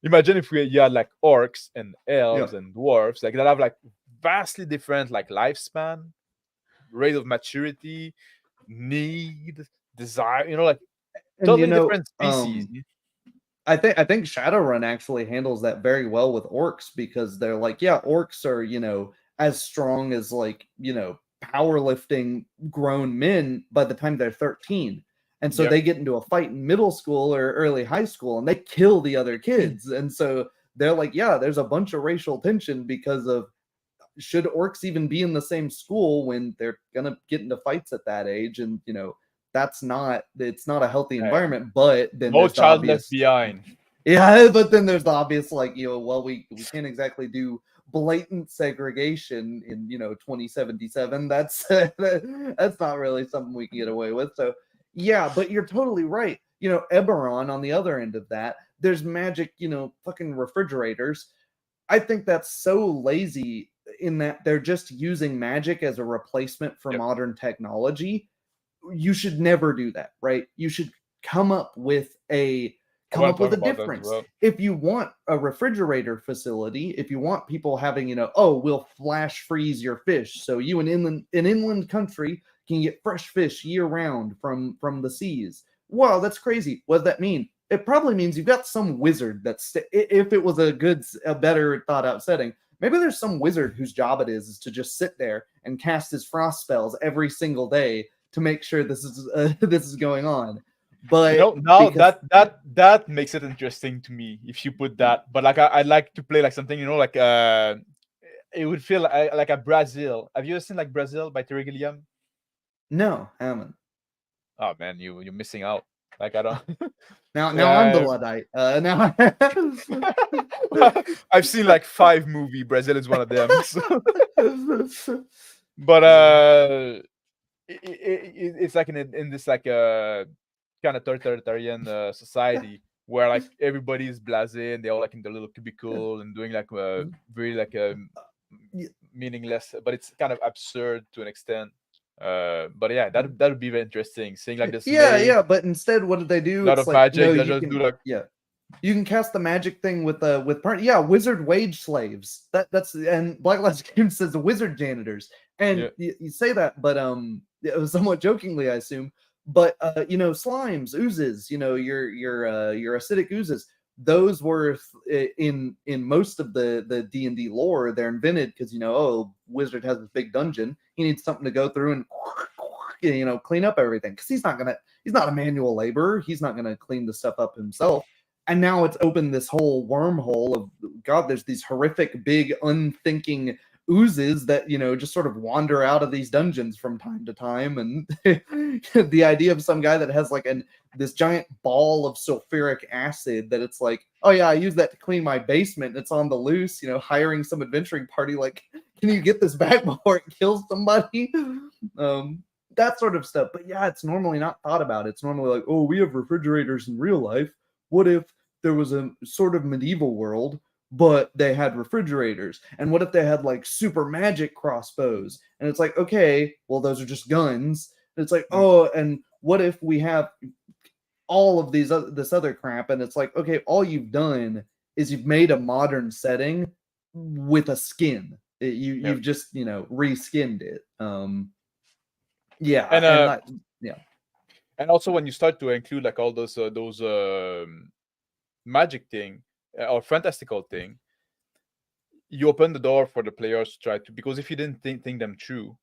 Imagine if you had like orcs and elves Yeah. and dwarves, like that have like vastly different like lifespan, rate of maturity, need, desire. Like And totally different species. I think Shadowrun actually handles that very well with orcs because they're like, yeah, orcs are, as strong as like, powerlifting grown men by the time they're 13. And so Yep. they get into a fight in middle school or early high school and they kill the other kids. And so they're like, yeah, there's a bunch of racial tension because of should orcs even be in the same school when they're gonna get into fights at that age? And it's not a healthy environment. But then No there's the child left obvious, behind. yeah, but then there's the obvious, like, well, we can't exactly do blatant segregation in 2077. That's that's not really something we can get away with. So yeah, but you're totally right. Eberron on the other end of that, there's magic, fucking refrigerators. I think that's so lazy in that they're just using magic as a replacement for Yep. modern technology. You should never do that, right? You should come up with a difference. Well. If you want a refrigerator facility, if you want people having, oh, we'll flash freeze your fish, so you in inland country can get fresh fish year round from the seas. Wow, that's crazy. What does that mean? It probably means you've got some wizard that's, if it was a better thought out setting, maybe there's some wizard whose job it is to just sit there and cast his frost spells every single day to make sure this is going on. But now that makes it interesting to me if you put that. But like I'd like to play like something, like it would feel like a Brazil. Have you ever seen like Brazil by Terry Gilliam? No, I haven't. Oh man, you're missing out. Like I don't. Now I'm the Luddite. Now I've seen like 5 movies. Brazil is one of them. So. But it's like in this like kind of totalitarian society where like everybody is blasé and they're all like in their little cubicle and doing like very like meaningless, but it's kind of absurd to an extent. But yeah, that would be very interesting. Seeing like this. Yeah. But instead, what did they do? Lot of magic. They just do like you can cast the magic thing with wizard wage slaves. That's and Black Lives Games says wizard janitors, and you say that, but it was somewhat jokingly, I assume. But slimes, oozes, your acidic oozes. Those were in most of the D&D lore. They're invented because wizard has this big dungeon. He needs something to go through and clean up everything because he's not a manual laborer. He's not gonna clean the stuff up himself. And now it's opened this whole wormhole of God. There's these horrific, big, unthinking oozes that just sort of wander out of these dungeons from time to time, and the idea of some guy that has like this giant ball of sulfuric acid that it's like, oh yeah, I use that to clean my basement. It's on the loose, hiring some adventuring party. Like, can you get this back before it kills somebody? That sort of stuff. But yeah, it's normally not thought about. It's normally like, oh, we have refrigerators in real life. What if there was a sort of medieval world but they had refrigerators? And what if they had like super magic crossbows? And it's like, okay, well, those are just guns. And it's like, oh, and what if we have all of this other crap? And it's like, okay, all you've done is you've made a modern setting with a skin. You've just, you know, reskinned it. Yeah, And yeah. And also when you start to include like all those magic thing or fantastical thing, you open the door for the players to try to, because if you didn't think them through,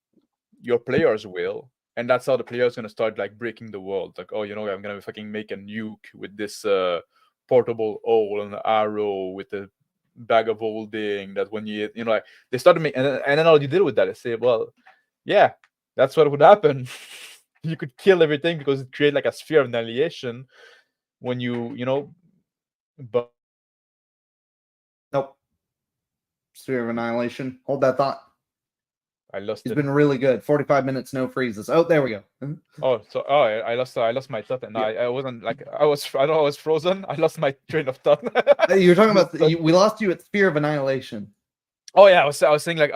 your players will, and that's how the players gonna start like breaking the world. Like, oh, you know, I'm gonna fucking make a nuke with this portable hole and an arrow with a bag of holding that when you know, like they start to make, and then all you did with that is say, well, yeah, that's what would happen. You could kill everything because it creates like a sphere of annihilation when you know. But Nope. Sphere of Annihilation. Hold that thought. I lost It's it. been really good. 45 minutes, no freezes. Oh, there we go. I lost my thought, and Yeah. I wasn't like I don't know, I was frozen. I lost my train of thought. You're talking about we lost you at Sphere of Annihilation. Oh yeah, I was saying like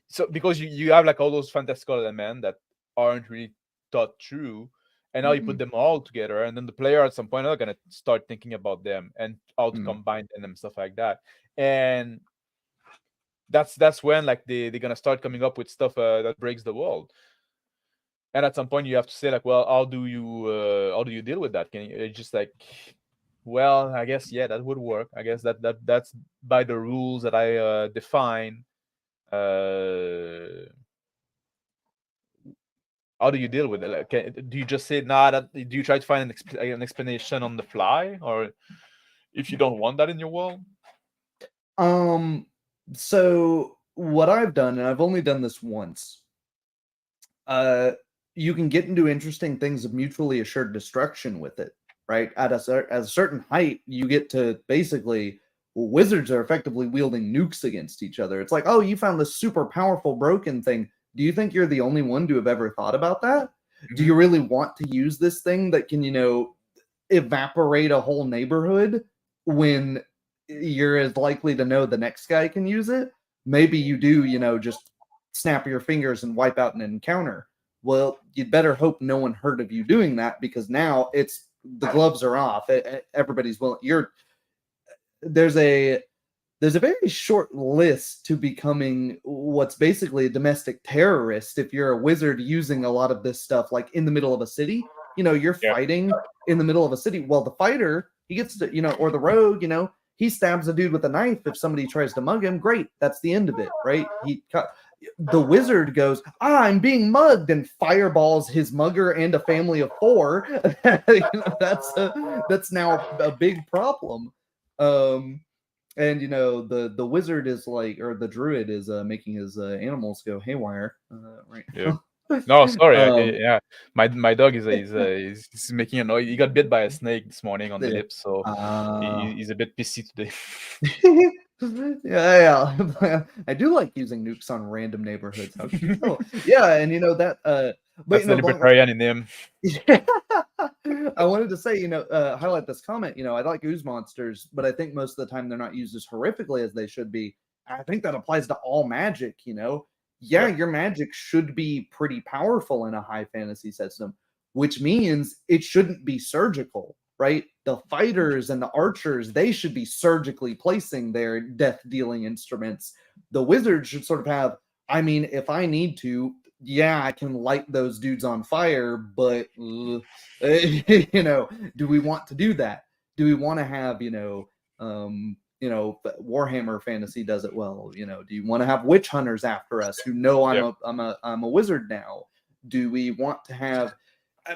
so because you have like all those fantastical elements that aren't really thought through, and now you put them all together, and then the player at some point are gonna start thinking about them and how to combine them and stuff like that. And that's when like they're gonna start coming up with stuff that breaks the world. And at some point you have to say like, well, how do you deal with that? Can you just like, well, I guess yeah, that would work. I guess that's by the rules that I define. How do you deal with it? Like, do you just say nah? Do you try to find an explanation on the fly, or if you don't want that in your world? So what I've done, and I've only done this once, you can get into interesting things of mutually assured destruction with it, right? At a certain height, you get to basically, well, wizards are effectively wielding nukes against each other. It's like, oh, you found this super powerful broken thing. Do you think you're the only one to have ever thought about that? Mm-hmm. Do you really want to use this thing that can, you know, evaporate a whole neighborhood when you're as likely to know the next guy can use it? Maybe you do, you know, just snap your fingers and wipe out an encounter. Well, you'd better hope no one heard of you doing that, because now it's the gloves are off. Everybody's willing. There's a very short list to becoming what's basically a domestic terrorist if you're a wizard using a lot of this stuff like in the middle of a city. You know, you're fighting in the middle of a city. Well, the fighter, he gets to, you know, or the rogue, you know, he stabs a dude with a knife if somebody tries to mug him. Great, that's the end of it, right? The wizard goes, I'm being mugged, and fireballs his mugger and a family of 4. You know, that's now a big problem. And you know, the wizard is like, or the druid is making his animals go haywire right now. No, sorry. Yeah, my dog is making a noise. He got bit by a snake this morning on the lips, so he's a bit pissy today. Yeah. I do like using nukes on random neighborhoods. Yeah, and you know that. But that's the libertarian in him. Yeah. I wanted to say, you know, highlight this comment. You know, I like ooze monsters, but I think most of the time they're not used as horrifically as they should be. I think that applies to all magic. You know, yeah, your magic should be pretty powerful in a high fantasy system, which means it shouldn't be surgical, right? The fighters and the archers, they should be surgically placing their death-dealing instruments. The wizards should sort of have, I mean, if I need to, yeah, I can light those dudes on fire, but, you know, do we want to do that? Do we want to have, you know, Warhammer Fantasy does it well. You know, do you want to have witch hunters after us who know I'm a wizard now? Do we want to have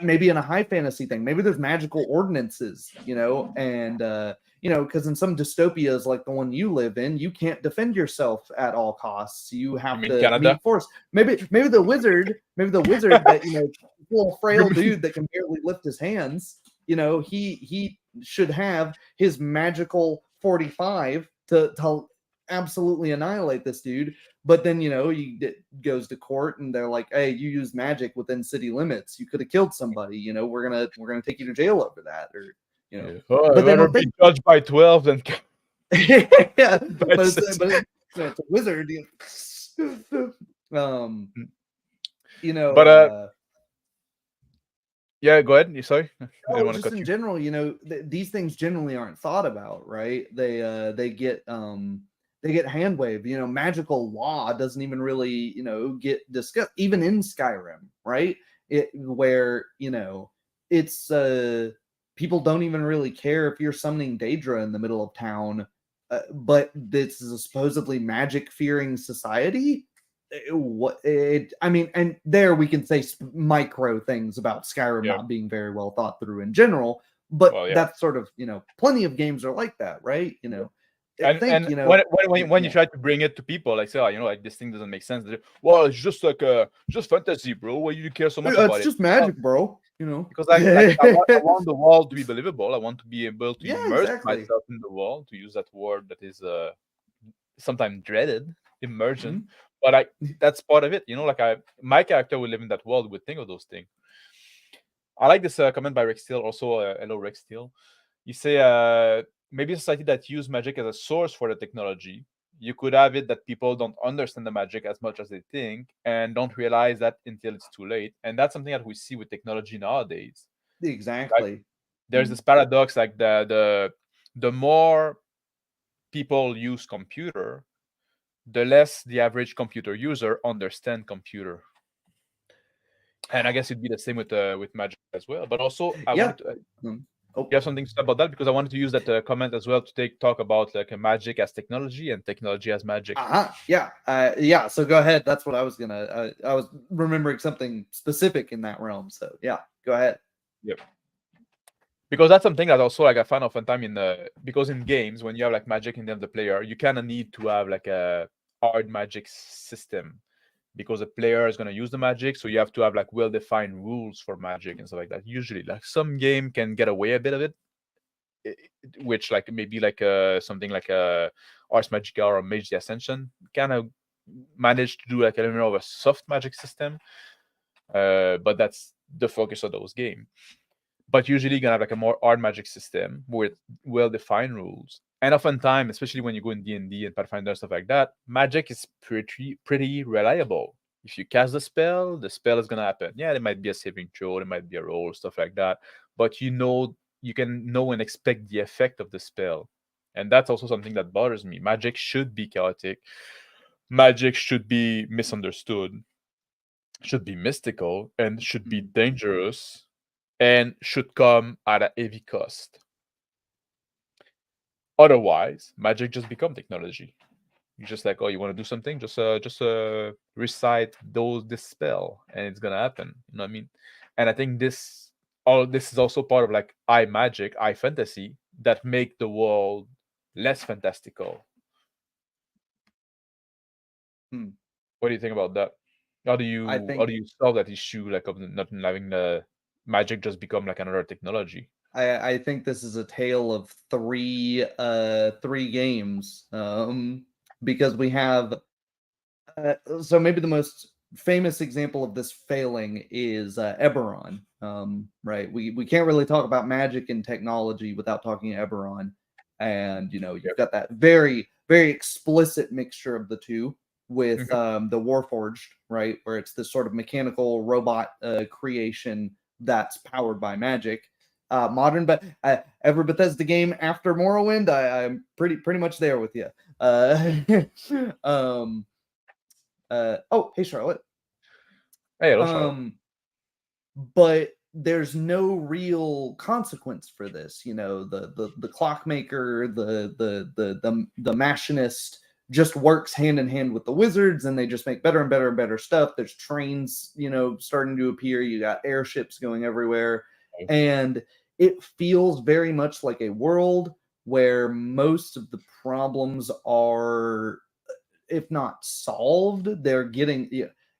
maybe in a high fantasy thing? Maybe there's magical ordinances, you know, and you know, because in some dystopias like the one you live in, you can't defend yourself at all costs. You have to meet force. Maybe the wizard that, you know, little frail dude that can barely lift his hands, you know, he should have his magical 45 to absolutely annihilate this dude. But then, you know, he goes to court and they're like, hey, you used magic within city limits, you could have killed somebody, you know, we're gonna take you to jail over that. Or, you know, but better be judged by 12 than Yeah, but it's- it's a wizard. You know, but yeah, go ahead. You sorry, I didn't oh, want to just cut in you. general, these things generally aren't thought about, right? They get hand waved. Magical law doesn't even really, get discussed, even in Skyrim, right? Where it's people don't even really care if you're summoning Daedra in the middle of town, but this is a supposedly magic fearing society. I mean, and there we can say micro things about Skyrim Yeah. not being very well thought through in general, but Well, yeah. that's sort of, plenty of games are like that, right? And when you yeah. try to bring it to people, like say, oh, like this thing doesn't make sense. Well, it's just like just fantasy, bro. Why you care so much It's about it? just magic, bro. Because I want the world to be believable. I want to be able to Yeah, immerse exactly. myself in the world, to use that word that is sometimes dreaded, immersion. Mhm. But that's part of it. Like my character will live in that world, would think of those things. I like this comment by Rex Steele. Also, hello Rex Steele. You say maybe a society that use magic as a source for the technology. You could have it that people don't understand the magic as much as they think and don't realize that until it's too late. And that's something that we see with technology nowadays. Like Exactly. there's this paradox, like the more people use computer, the less the average computer user understand computer. And I guess it'd be the same with magic as well. But also, I Yeah. wanted to. Oh, You have something to say about that? Because I wanted to use that comment as well to talk about like a magic as technology and technology as magic. yeah. Yeah. So go ahead. That's what I was gonna. I was remembering something specific in that realm. So yeah, go ahead. Yep. Because that's something that also like I find oftentimes because in games when you have like magic in the player, you kind of need to have like a hard magic system because the player is going to use the magic, so you have to have like well-defined rules for magic and stuff like that. Usually, like some game can get away a bit of it, which like maybe like something like a Ars Magica or Mage the Ascension kind of manage to do like an element of a soft magic system, but that's the focus of those games. But usually you're gonna have like a more hard magic system with well-defined rules. And oftentimes, especially when you go in D&D and Pathfinder and stuff like that, magic is pretty reliable. If you cast the spell is gonna happen. Yeah, there might be a saving throw, there might be a roll, stuff like that. But you can know and expect the effect of the spell. And that's also something that bothers me. Magic should be chaotic. Magic should be misunderstood, should be mystical, and should be dangerous, and should come at a heavy cost. Otherwise, magic just become technology. You're just like, oh, you want to do something? Just recite this spell, and it's gonna happen. You know what I mean? And I think this is also part of like high magic, high fantasy that make the world less fantastical. Hmm. What do you think about that? I How think do you solve that issue, like of not having the magic just become like another technology? I think this is a tale of three games. Because we have so maybe the most famous example of this failing is Eberron. Right? We can't really talk about magic and technology without talking Eberron, and you've got that very very explicit mixture of the two with Mhm. the Warforged, right, where it's this sort of mechanical robot creation that's powered by magic. Modern, but every Bethesda game after Morrowind, I'm pretty much there with you. Um, oh, hey Charlotte. Hey, hello, Charlotte. But there's no real consequence for this. The clockmaker, the machinist just works hand in hand with the wizards, and they just make better and better and better stuff. There's trains, starting to appear. You got airships going everywhere, and it feels very much like a world where most of the problems are, if not solved, they're getting.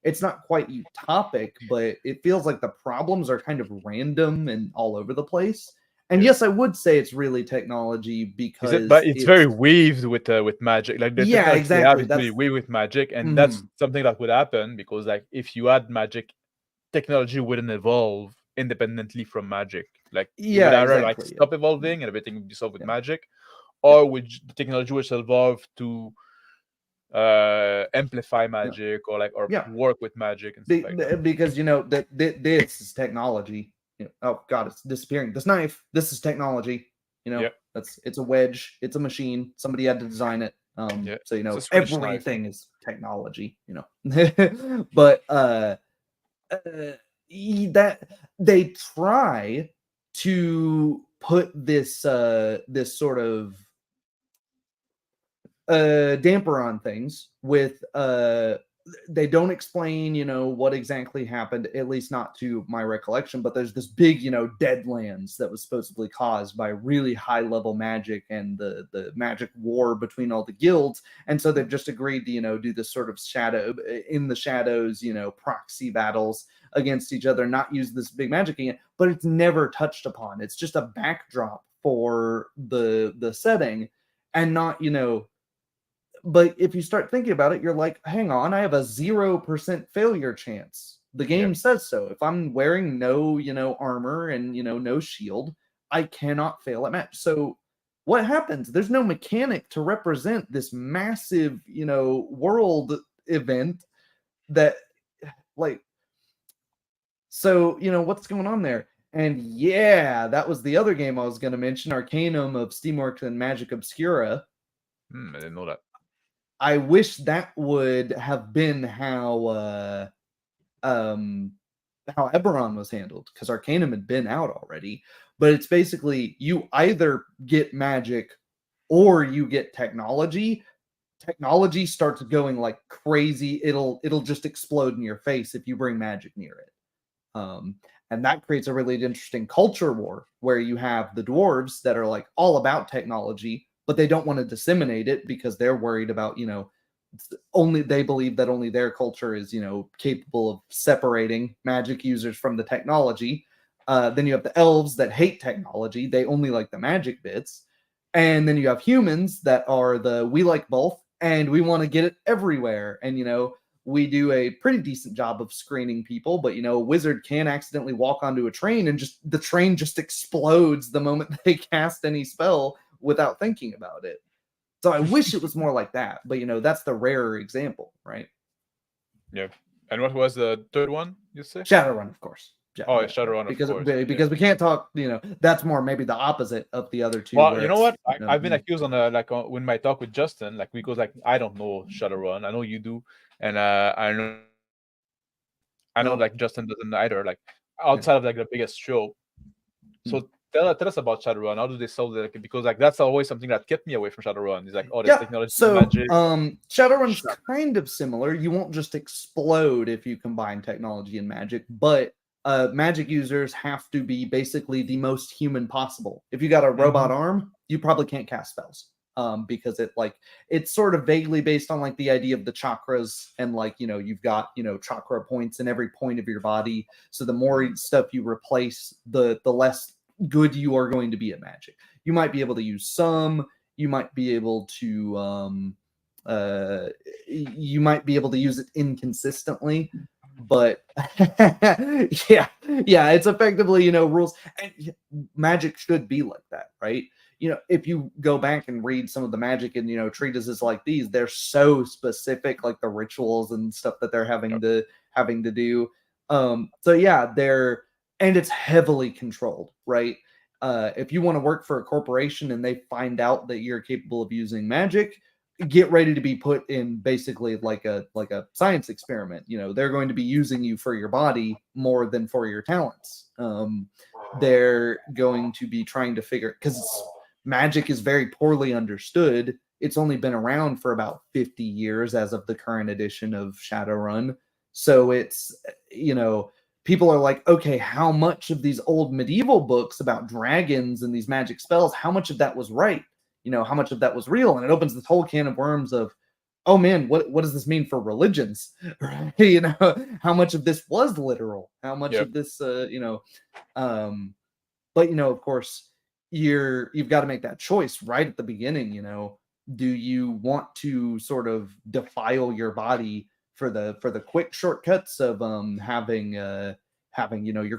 It's not quite utopic, but it feels like the problems are kind of random and all over the place. And Yeah. yes, I would say it's really technology But because it's very it's weaved with magic. Like the yeah, technology they have exactly. is really That's weaved with magic, and that's mhm. something that would happen because like if you had magic, technology wouldn't evolve independently from magic. Like it would Yeah, either like exactly. stop evolving and everything would be solved with Yeah. magic, or which the technology which evolved to amplify magic or Yeah. work with magic and stuff like that. Because that this is technology. Oh God, it's disappearing. This knife, this is technology. Yeah, It's a wedge. It's a machine. Somebody had to design it. yeah. So It's a Swedish knife. everything is technology. But that they try to put this this sort of damper on things with they don't explain what exactly happened, at least not to my recollection, but there's this big deadlands that was supposedly caused by really high level magic and the magic war between all the guilds, and so they've just agreed to do this sort of shadow in the shadows proxy battles against each other, not use this big magic again, but it's never touched upon. It's just a backdrop for the setting, and not but if you start thinking about it, you're like, hang on, I have a 0% failure chance. The game says so. If I'm wearing no, armor and, no shield, I cannot fail at match. So what happens? There's no mechanic to represent this massive, world event that, so, what's going on there? And yeah, that was the other game I was going to mention, Arcanum of Steamworks and Magic Obscura. I didn't know that. I wish that would have been how Eberron was handled, because Arcanum had been out already. But it's basically you either get magic or you get technology. Technology starts going like crazy. It'll just explode in your face if you bring magic near it. And that creates a really interesting culture war where you have the dwarves that are like all about technology, but they don't want to disseminate it because they're worried about, only they believe that only their culture is, capable of separating magic users from the technology. Then you have the elves that hate technology. They only like the magic bits. And then you have humans that are we like both and we want to get it everywhere. And, we do a pretty decent job of screening people, but a wizard can accidentally walk onto a train and the train just explodes the moment they cast any spell without thinking about it. So I wish it was more like that, but that's the rarer example, right? Yeah. And what was the third one you say? Shadowrun, of course. Shadowrun, because of course. Because we can't talk, that's more maybe the opposite of the other two. Well, you know what? I've been accused when my talk with Justin, because I don't know Shadowrun. I know you do, and I know Justin doesn't either. Outside of the biggest show. So tell us about Shadowrun. How do they solve it? Because that's always something that kept me away from Shadowrun. It's there's technology, magic. Shadowrun's kind of similar. You won't just explode if you combine technology and magic, but magic users have to be basically the most human possible. If you got a robot arm, you probably can't cast spells. Because it's sort of vaguely based on the idea of the chakras, and you've got chakra points in every point of your body. So the more stuff you replace, the less good you are going to be at magic. You might be able to use some. You might be able to use it inconsistently. But yeah, it's effectively rules, and magic should be like that, right? If you go back and read some of the magic and treatises like these, they're so specific, like the rituals and stuff that they're having to do. So yeah, and it's heavily controlled, right? If you want to work for a corporation and they find out that you're capable of using magic, get ready to be put in basically like a science experiment. They're going to be using you for your body more than for your talents. They're going to be trying to figure, because magic is very poorly understood. It's only been around for about 50 years as of the current edition of Shadowrun. So it's, people are like, okay, how much of these old medieval books about dragons and these magic spells, how much of that was right? How much of that was real? And it opens this whole can of worms of, oh man, what does this mean for religions? Right? How much of this was literal? How much of this, but of course, you've got to make that choice right at the beginning. Do you want to sort of defile your body for the quick shortcuts of having your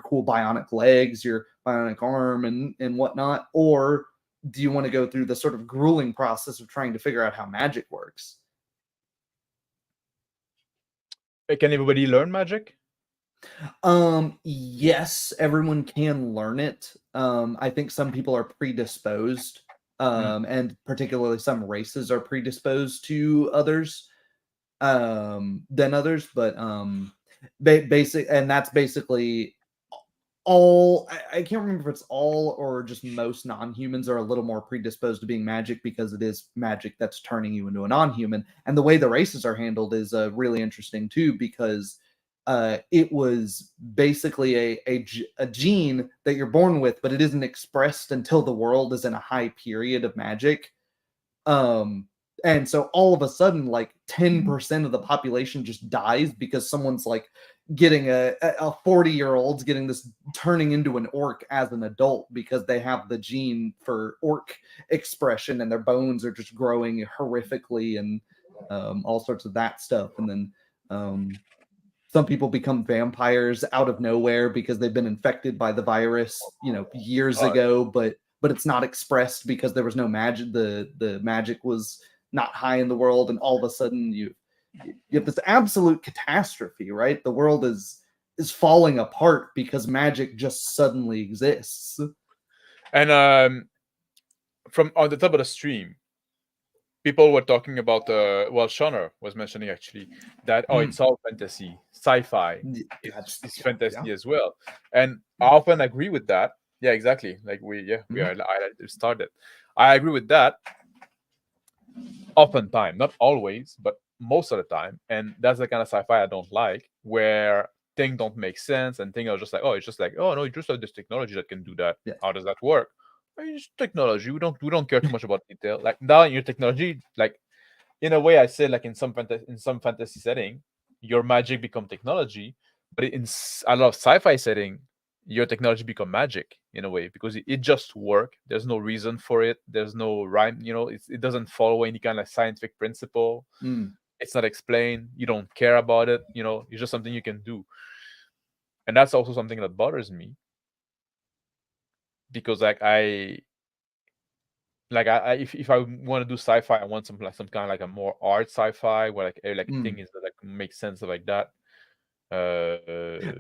cool bionic legs, your bionic arm, and whatnot, or do you want to go through the sort of grueling process of trying to figure out how magic works? Can everybody learn magic? Yes, everyone can learn it. I think some people are predisposed, and particularly some races are predisposed to others than others, but basic, and that's basically all. I can't remember if it's all or just most non-humans are a little more predisposed to being magic because it is magic that's turning you into a non-human. And the way the races are handled is really interesting too, because it was basically a gene that you're born with, but it isn't expressed until the world is in a high period of magic. And so all of a sudden, like 10% of the population just dies because someone's like getting a 40-year-old's getting this turning into an orc as an adult because they have the gene for orc expression and their bones are just growing horrifically and all sorts of that stuff. And then some people become vampires out of nowhere because they've been infected by the virus, years ago, but it's not expressed because there was no magic. The magic was not high in the world, and all of a sudden you have this absolute catastrophe, right? The world is falling apart because magic just suddenly exists. And from on the top of the stream, people were talking about Shoner was mentioning actually that it's all fantasy, sci-fi. It's fantasy as well, and I often agree with that. Yeah, exactly. Like I started. I agree with that. Oftentimes, not always, but most of the time, and that's the kind of sci-fi I don't like, where things don't make sense and things are just like, it's just like, no, you just have this technology that can do that. Yeah. How does that work? It's technology. We don't care too much about detail. Like now in your technology, like in a way, I say like in some fantasy setting, your magic become technology, but in a lot of sci-fi setting, your technology become magic in a way because it just work. There's no reason for it. There's no rhyme. It doesn't follow any kind of scientific principle. It's not explained. You don't care about it. It's just something you can do, and that's also something that bothers me because if I want to do sci-fi, I want some kind of like a more art sci-fi where like thing is that like makes sense of like that. Are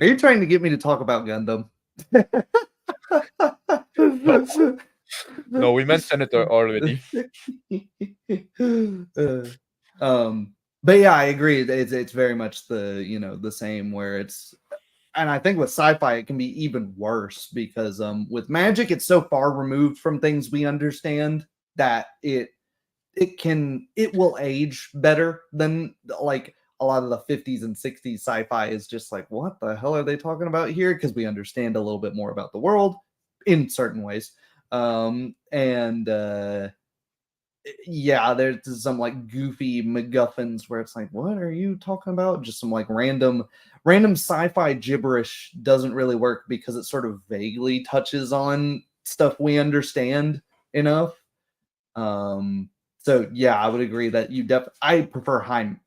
you trying to get me to talk about Gundam? No, we mentioned it already. But yeah, I agree. It's very much the same where it's, and I think with sci-fi it can be even worse because with magic it's so far removed from things we understand that it will age better than like a lot of the 50s and 60s sci-fi is just like, what the hell are they talking about here? Because we understand a little bit more about the world in certain ways. Yeah, there's some like goofy MacGuffins where it's like, what are you talking about? Just some like random sci-fi gibberish doesn't really work because it sort of vaguely touches on stuff we understand enough. So yeah, I would agree that I prefer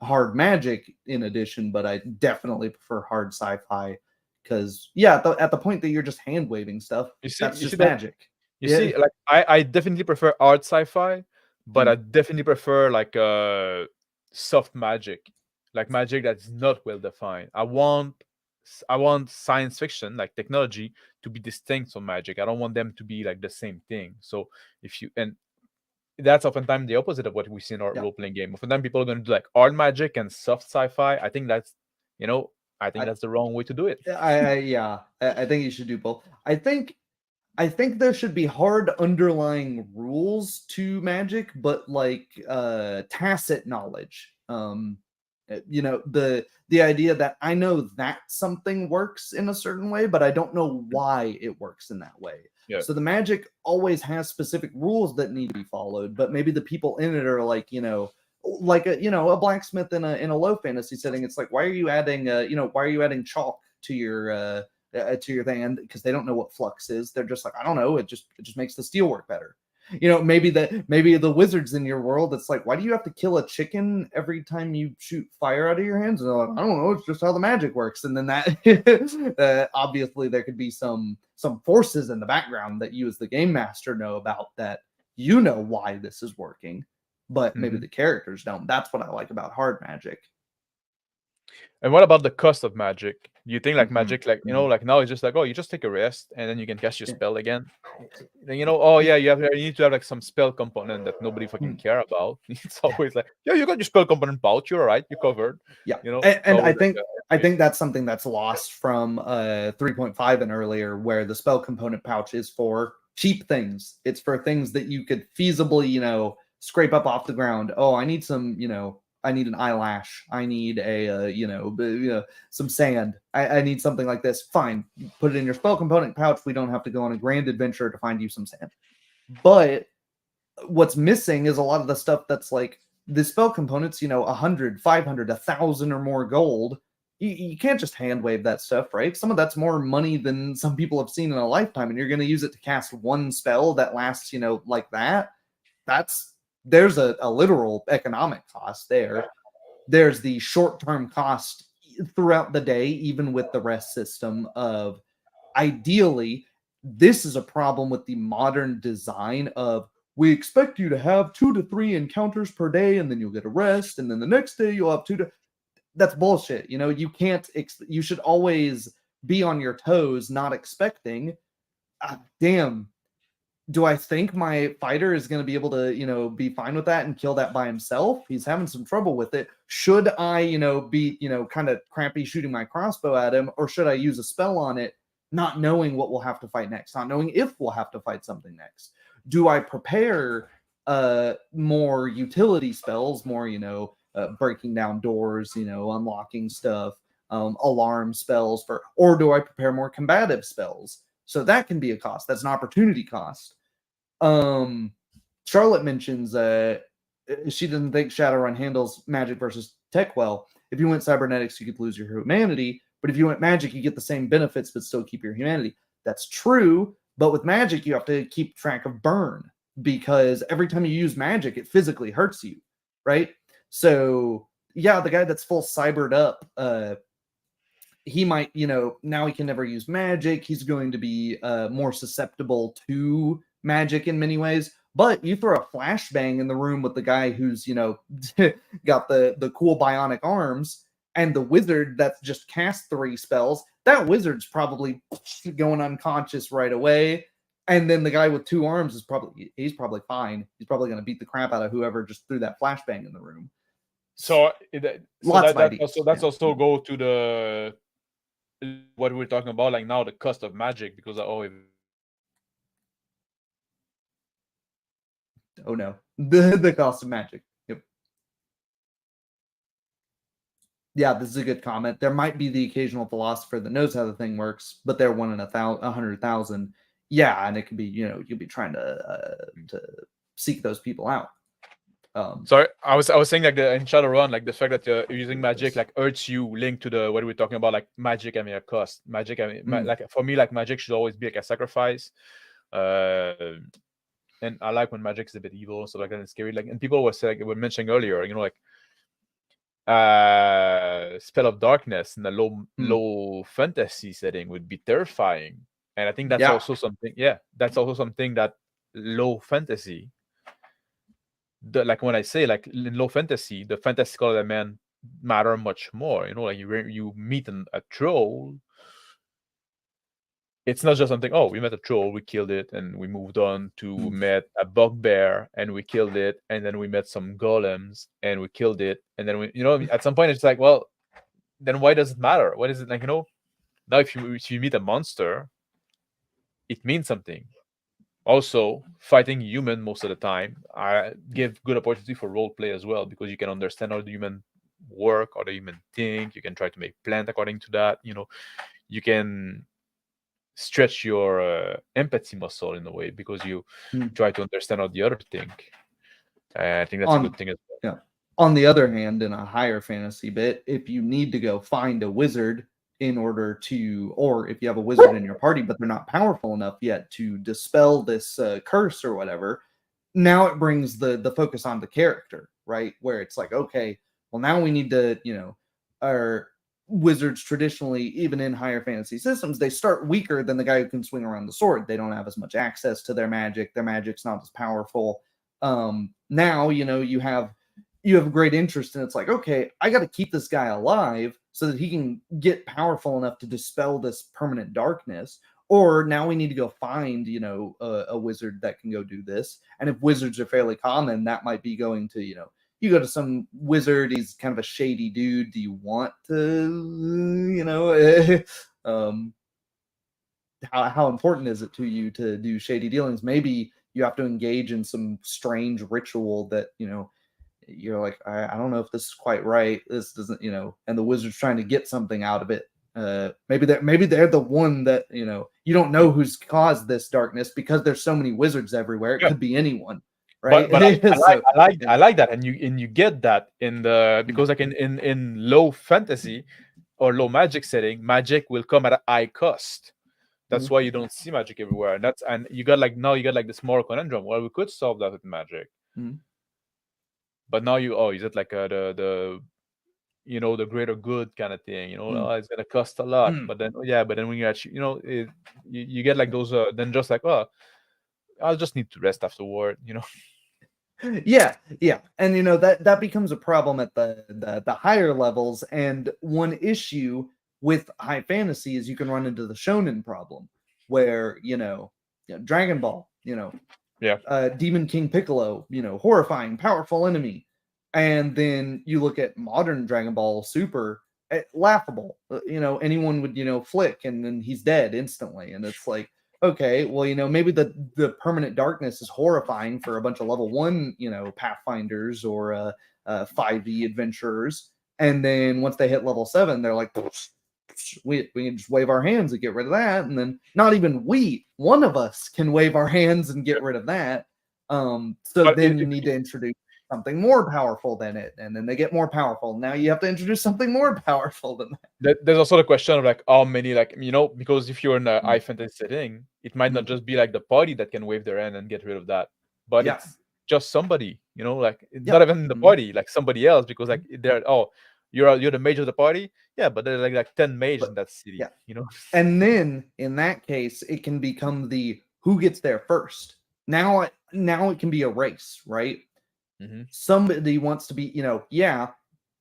hard magic in addition, but I definitely prefer hard sci-fi because at the point that you're just hand waving stuff, that's just magic. You see, like I definitely prefer art sci-fi, but I definitely prefer like soft magic, like magic that's not well defined. I want science fiction, like technology, to be distinct from magic. I don't want them to be like the same thing. So that's oftentimes the opposite of what we see in our role-playing game. Oftentimes people are going to do like art magic and soft sci-fi. I think that's that's the wrong way to do it. I think you should do both. I think there should be hard underlying rules to magic, but like tacit knowledge. The idea that I know that something works in a certain way, but I don't know why it works in that way. Yeah. So the magic always has specific rules that need to be followed, but maybe the people in it are like, like a blacksmith in a low fantasy setting. It's like, why are you adding chalk to your thing? Because they don't know what flux is. They're just like, I don't know. It just makes the steel work better. Maybe the wizards in your world, it's like, why do you have to kill a chicken every time you shoot fire out of your hands? And they're like, I don't know, it's just how the magic works. And then that obviously there could be some forces in the background that you as the game master know about that You know why this is working, but maybe Mhm. the characters don't. That's what I like about hard magic. And what about the cost of magic? Do you think like Mhm, magic, like mhm. like now it's just like, oh, you just take a rest and then you can cast your Yeah. spell again. Then oh Y- yeah, you need to have like some spell component that nobody fucking mm, care about. It's always like, yeah, you got your spell component pouch, you're all right, you're covered. Yeah, It's and always like I think that's something that's lost from 3.5 and earlier, where the spell component pouch is for cheap things. It's for things that you could feasibly, scrape up off the ground. Oh, I need some, I need an eyelash. I need a, some sand. I need something like this. Fine, put it in your spell component pouch. We don't have to go on a grand adventure to find you some sand. But what's missing is a lot of the stuff that's like the spell components, 100, 500, 1,000 or more gold. You can't just hand wave that stuff, right? Some of that's more money than some people have seen in a lifetime, and you're going to use it to cast one spell that lasts, like that. There's a literal economic cost there. There's the short-term cost throughout the day, even with the rest system of ideally, this is a problem with the modern design of we expect you to have 2 to 3 encounters per day, and then you'll get a rest, and then the next day you'll have 2 to. That's bullshit. You can't. You should always be on your toes, not expecting. Damn. Do I think my fighter is going to be able to, be fine with that and kill that by himself? He's having some trouble with it. Should I, be, kind of crappy shooting my crossbow at him, or should I use a spell on it, not knowing what we'll have to fight next, not knowing if we'll have to fight something next? Do I prepare more utility spells, more, breaking down doors, unlocking stuff, alarm spells or do I prepare more combative spells? So that can be a cost. That's an opportunity cost. Charlotte mentions she doesn't think Shadowrun handles magic versus tech well. If you went cybernetics, you could lose your humanity, but if you went magic, you get the same benefits but still keep your humanity. That's true, but with magic, you have to keep track of burn because every time you use magic, it physically hurts you, right? So yeah, the guy that's full cybered up, he might, now he can never use magic. He's going to be more susceptible to magic in many ways. But you throw a flashbang in the room with the guy who's, got the cool bionic arms and the wizard that's just cast 3 spells. That wizard's probably going unconscious right away. And then the guy with 2 arms he's probably fine. He's probably going to beat the crap out of whoever just threw that flashbang in the room. so Lots of that's ideas. also go to the what we're talking about, like now the cost of magic, because Oh no, the cost of magic. Yep. Yeah, this is a good comment. There might be the occasional philosopher that knows how the thing works, but they're 1 in 100,000. Yeah, and it could be, you'll be trying to seek those people out. Sorry, I was saying like in Shadowrun, like the fact that you're using magic like hurts you linked to the what we're talking about, like magic having a cost. Magic, like for me, like magic should always be like a sacrifice. And I like when magic is a bit evil, so like that and scary. Like, and people were saying, were mentioning earlier, like spell of darkness in a low fantasy setting would be terrifying. And I think that's also something. Yeah, that's also something that low fantasy. Like when I say like in low fantasy, the fantastical element matter much more. Like you meet a troll. It's not just something. Oh, we met a troll, we killed it, and we moved on to met a bugbear, and we killed it, and then we met some golems, and we killed it, and then we, at some point it's like, well, then why does it matter? What is it like? Now if you meet a monster, it means something. Also, fighting human most of the time give good opportunity for role play as well, because you can understand how the human work, how the human think. You can try to make plan according to that. You can stretch your empathy muscle in a way, because you try to understand how the other think. I think that's a good thing as well. Yeah. On the other hand, in a higher fantasy bit, if you need to go find a wizard in order to, or if you have a wizard in your party, but they're not powerful enough yet to dispel this curse or whatever, now it brings the focus on the character, right? Where it's like, okay, well, now we need to, or wizards traditionally, even in higher fantasy systems, they start weaker than the guy who can swing around the sword. They don't have as much access to their magic. Their magic's not as powerful. Now, you have great interest, and it's like, okay, I got to keep this guy alive so that he can get powerful enough to dispel this permanent darkness. Or now we need to go find, a wizard that can go do this. And if wizards are fairly common, that might be going to, you go to some wizard, he's kind of a shady dude. Do you want to, how important is it to you to do shady dealings? Maybe you have to engage in some strange ritual that, you're like, I don't know if this is quite right. This doesn't, and the wizard's trying to get something out of it. Maybe they're the one that, you don't know who's caused this darkness because there's so many wizards everywhere. It could be anyone. Right. But I like that, and you get that in the, because like in low fantasy or low magic setting, magic will come at a high cost. That's why you don't see magic everywhere, and you got this moral conundrum. Well, we could solve that with magic, but now is it like the greater good kind of thing? It's gonna cost a lot, but then when you actually you get like those then just like, I'll just need to rest afterward. Yeah, and that becomes a problem at the higher levels. And one issue with high fantasy is you can run into the shonen problem, where Dragon Ball, Demon King Piccolo, horrifying, powerful enemy, and then you look at modern Dragon Ball Super, laughable. Anyone would flick and then he's dead instantly, and it's like, okay, well, maybe the permanent darkness is horrifying for a bunch of level 1, Pathfinders or 5e adventurers. And then once they hit level 7, they're like, we can just wave our hands and get rid of that. And then not even one of us can wave our hands and get rid of that. So then you need to introduce something more powerful than it, and then they get more powerful. Now you have to introduce something more powerful than that. There's also the question of like how many, because if you're in a high fantasy setting, it might not just be like the party that can wave their hand and get rid of that, but it's just somebody, like it's not even the party, like somebody else, because like they're you're the mage of the party, but there's like 10 mages in that city, And then in that case, it can become the who gets there first. Now it can be a race, right? Somebody wants to be,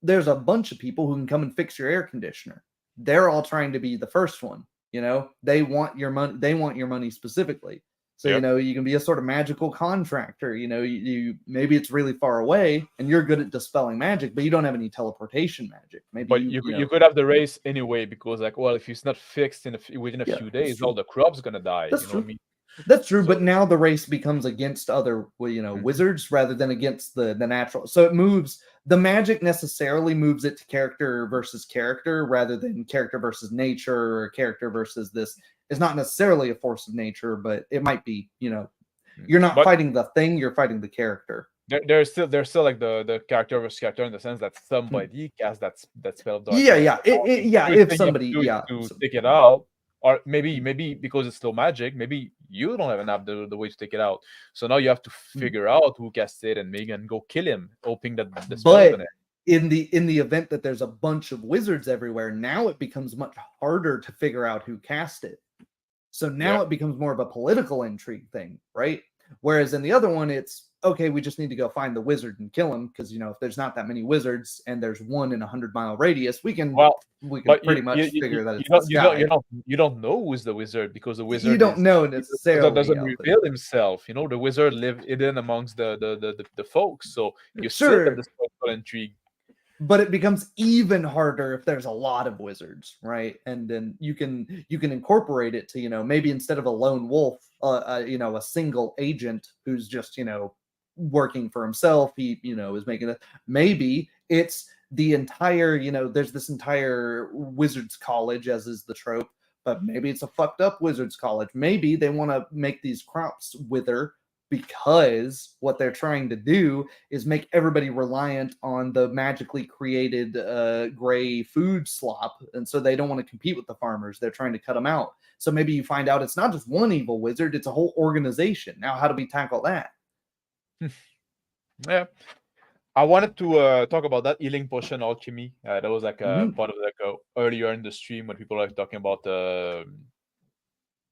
there's a bunch of people who can come and fix your air conditioner. They're all trying to be the first one. They want your money. They want your money specifically. So, you can be a sort of magical contractor. You maybe it's really far away and you're good at dispelling magic, but you don't have any teleportation magic. Maybe, but you could have the race anyway, because like, well, if it's not fixed within a few days, all the crops gonna die. That's true. What I mean? That's true, but now the race becomes against other, wizards rather than against the natural. So it moves, the magic necessarily moves it to character versus character rather than character versus nature, or character versus this. It's not necessarily a force of nature, but it might be, you're not fighting the thing, you're fighting the character. There's still like the character versus character, in the sense that somebody casts that spell of darkness. If somebody to take it out. Or maybe because it's slow magic, maybe you don't even have the way to take it out. So now you have to figure out who cast it and maybe go kill him, hoping that the spell is gonna... in the event that there's a bunch of wizards everywhere, now it becomes much harder to figure out who cast it. So now it becomes more of a political intrigue thing, right? Whereas in the other one, it's okay, we just need to go find the wizard and kill him, because if there's not that many wizards and there's one in 100-mile radius, we can pretty much figure that you don't know who's the wizard, because the wizard you don't know necessarily doesn't reveal himself. The wizard live hidden amongst the folks, so you still have this political intrigue. But it becomes even harder if there's a lot of wizards, right? And then you can incorporate it to, maybe instead of a lone wolf, a single agent who's just, working for himself, he, is making it. Maybe it's the entire, there's this entire wizards college, as is the trope, but maybe it's a fucked up wizards college. Maybe they want to make these crops wither, because what they're trying to do is make everybody reliant on the magically created gray food slop. And so they don't want to compete with the farmers. They're trying to cut them out. So maybe you find out it's not just one evil wizard, it's a whole organization. Now, how do we tackle that? Yeah. I wanted to talk about that healing potion alchemy. That was like a Mhm. part of like earlier in the stream when people are talking about.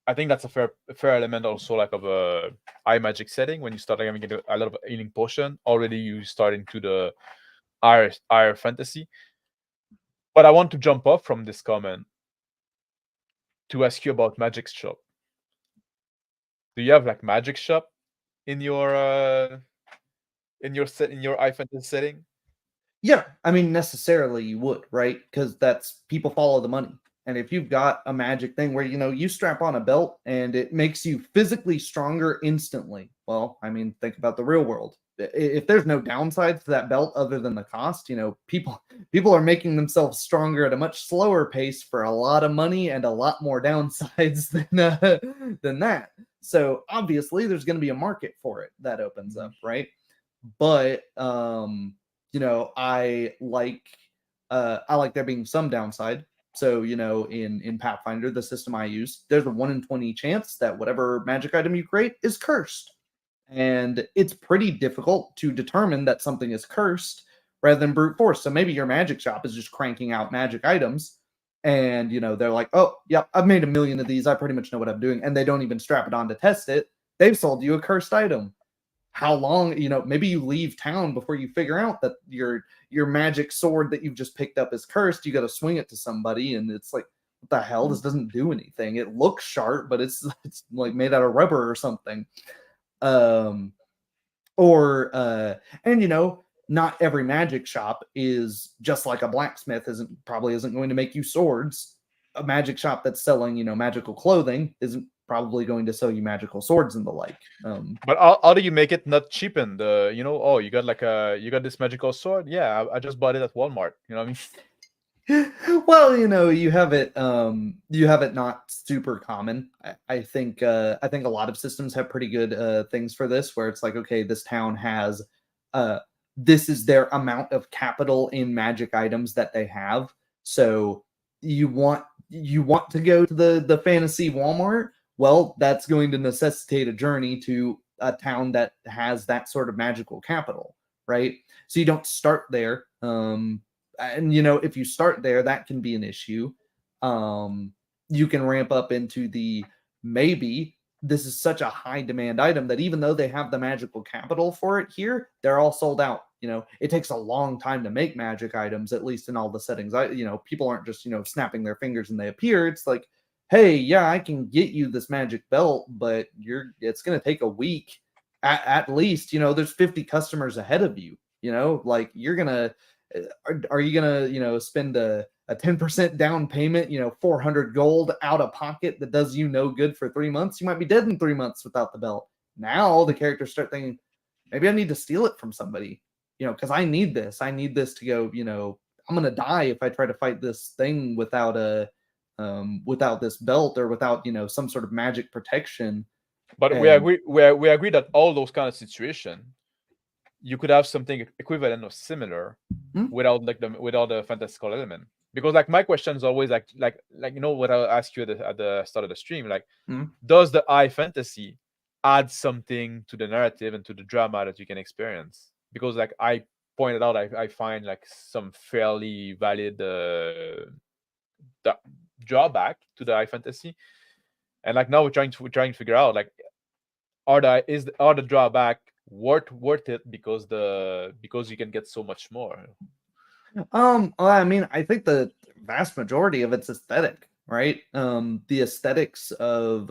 I think that's a fair element also like of a high magic setting when you start like, having a lot of healing potion. Already you start into the higher fantasy. But I want to jump off from this comment to ask you about magic shop. Do you have like magic shop in your in your high fantasy setting? Yeah, I mean, necessarily you would, right? Because that's people follow the money. And if you've got a magic thing where you strap on a belt and it makes you physically stronger instantly, well, I mean, think about the real world. If there's no downside to that belt other than the cost, people are making themselves stronger at a much slower pace for a lot of money and a lot more downsides than that. So obviously, there's going to be a market for it that opens up, right? But I like there being some downside. So, in Pathfinder, the system I use, there's a 1 in 20 chance that whatever magic item you create is cursed. And it's pretty difficult to determine that something is cursed rather than brute force. So maybe your magic shop is just cranking out magic items and they're like, "Oh, yep, I've made a million of these. I pretty much know what I'm doing." And they don't even strap it on to test it. They've sold you a cursed item. How long, maybe you leave town before you figure out that your magic sword that you've just picked up is cursed. You got to swing it to somebody and it's like, what the hell, this doesn't do anything. It looks sharp, but it's like made out of rubber or something. Um or uh and not every magic shop is just like a blacksmith isn't going to make you swords. A magic shop that's selling magical clothing isn't probably going to sell you magical swords and the like. But how do you make it not cheapen? Oh, you got this magical sword? Yeah, I just bought it at Walmart. You know what I mean? Well, you have it not super common. I think a lot of systems have pretty good things for this, where it's like, okay, this town has uh this is their amount of capital in magic items that they have. So you want to go to the fantasy Walmart. Well, that's going to necessitate a journey to a town that has that sort of magical capital, right? So you don't start there. And if you start there, that can be an issue. You can ramp up into maybe this is such a high demand item that even though they have the magical capital for it here, they're all sold out. It takes a long time to make magic items, at least in all the settings. People aren't just snapping their fingers and they appear. It's like, hey, yeah, I can get you this magic belt, but it's going to take a week at least. There's 50 customers ahead of you. Like you're gonna are you gonna spend a 10% down payment, 400 gold out of pocket that does you no good for 3 months? You might be dead in 3 months without the belt. Now the characters start thinking, maybe I need to steal it from somebody, because I need this to go. I'm gonna die if I try to fight this thing without this belt or without some sort of magic protection. But we And agree we agree that all those kind of situation, you could have something equivalent or similar hmm, without the fantastical element. Because like my question is always what I'll ask you at the start of the stream, like, hmm. does the high fantasy add something to the narrative and to the drama that you can experience? Because like I pointed out, I find like some fairly valid drawback to the high fantasy, and like now we're trying to figure out like are the drawback worth it because you can get so much more. Well, I mean, I think the vast majority of it's aesthetic, right? The aesthetics of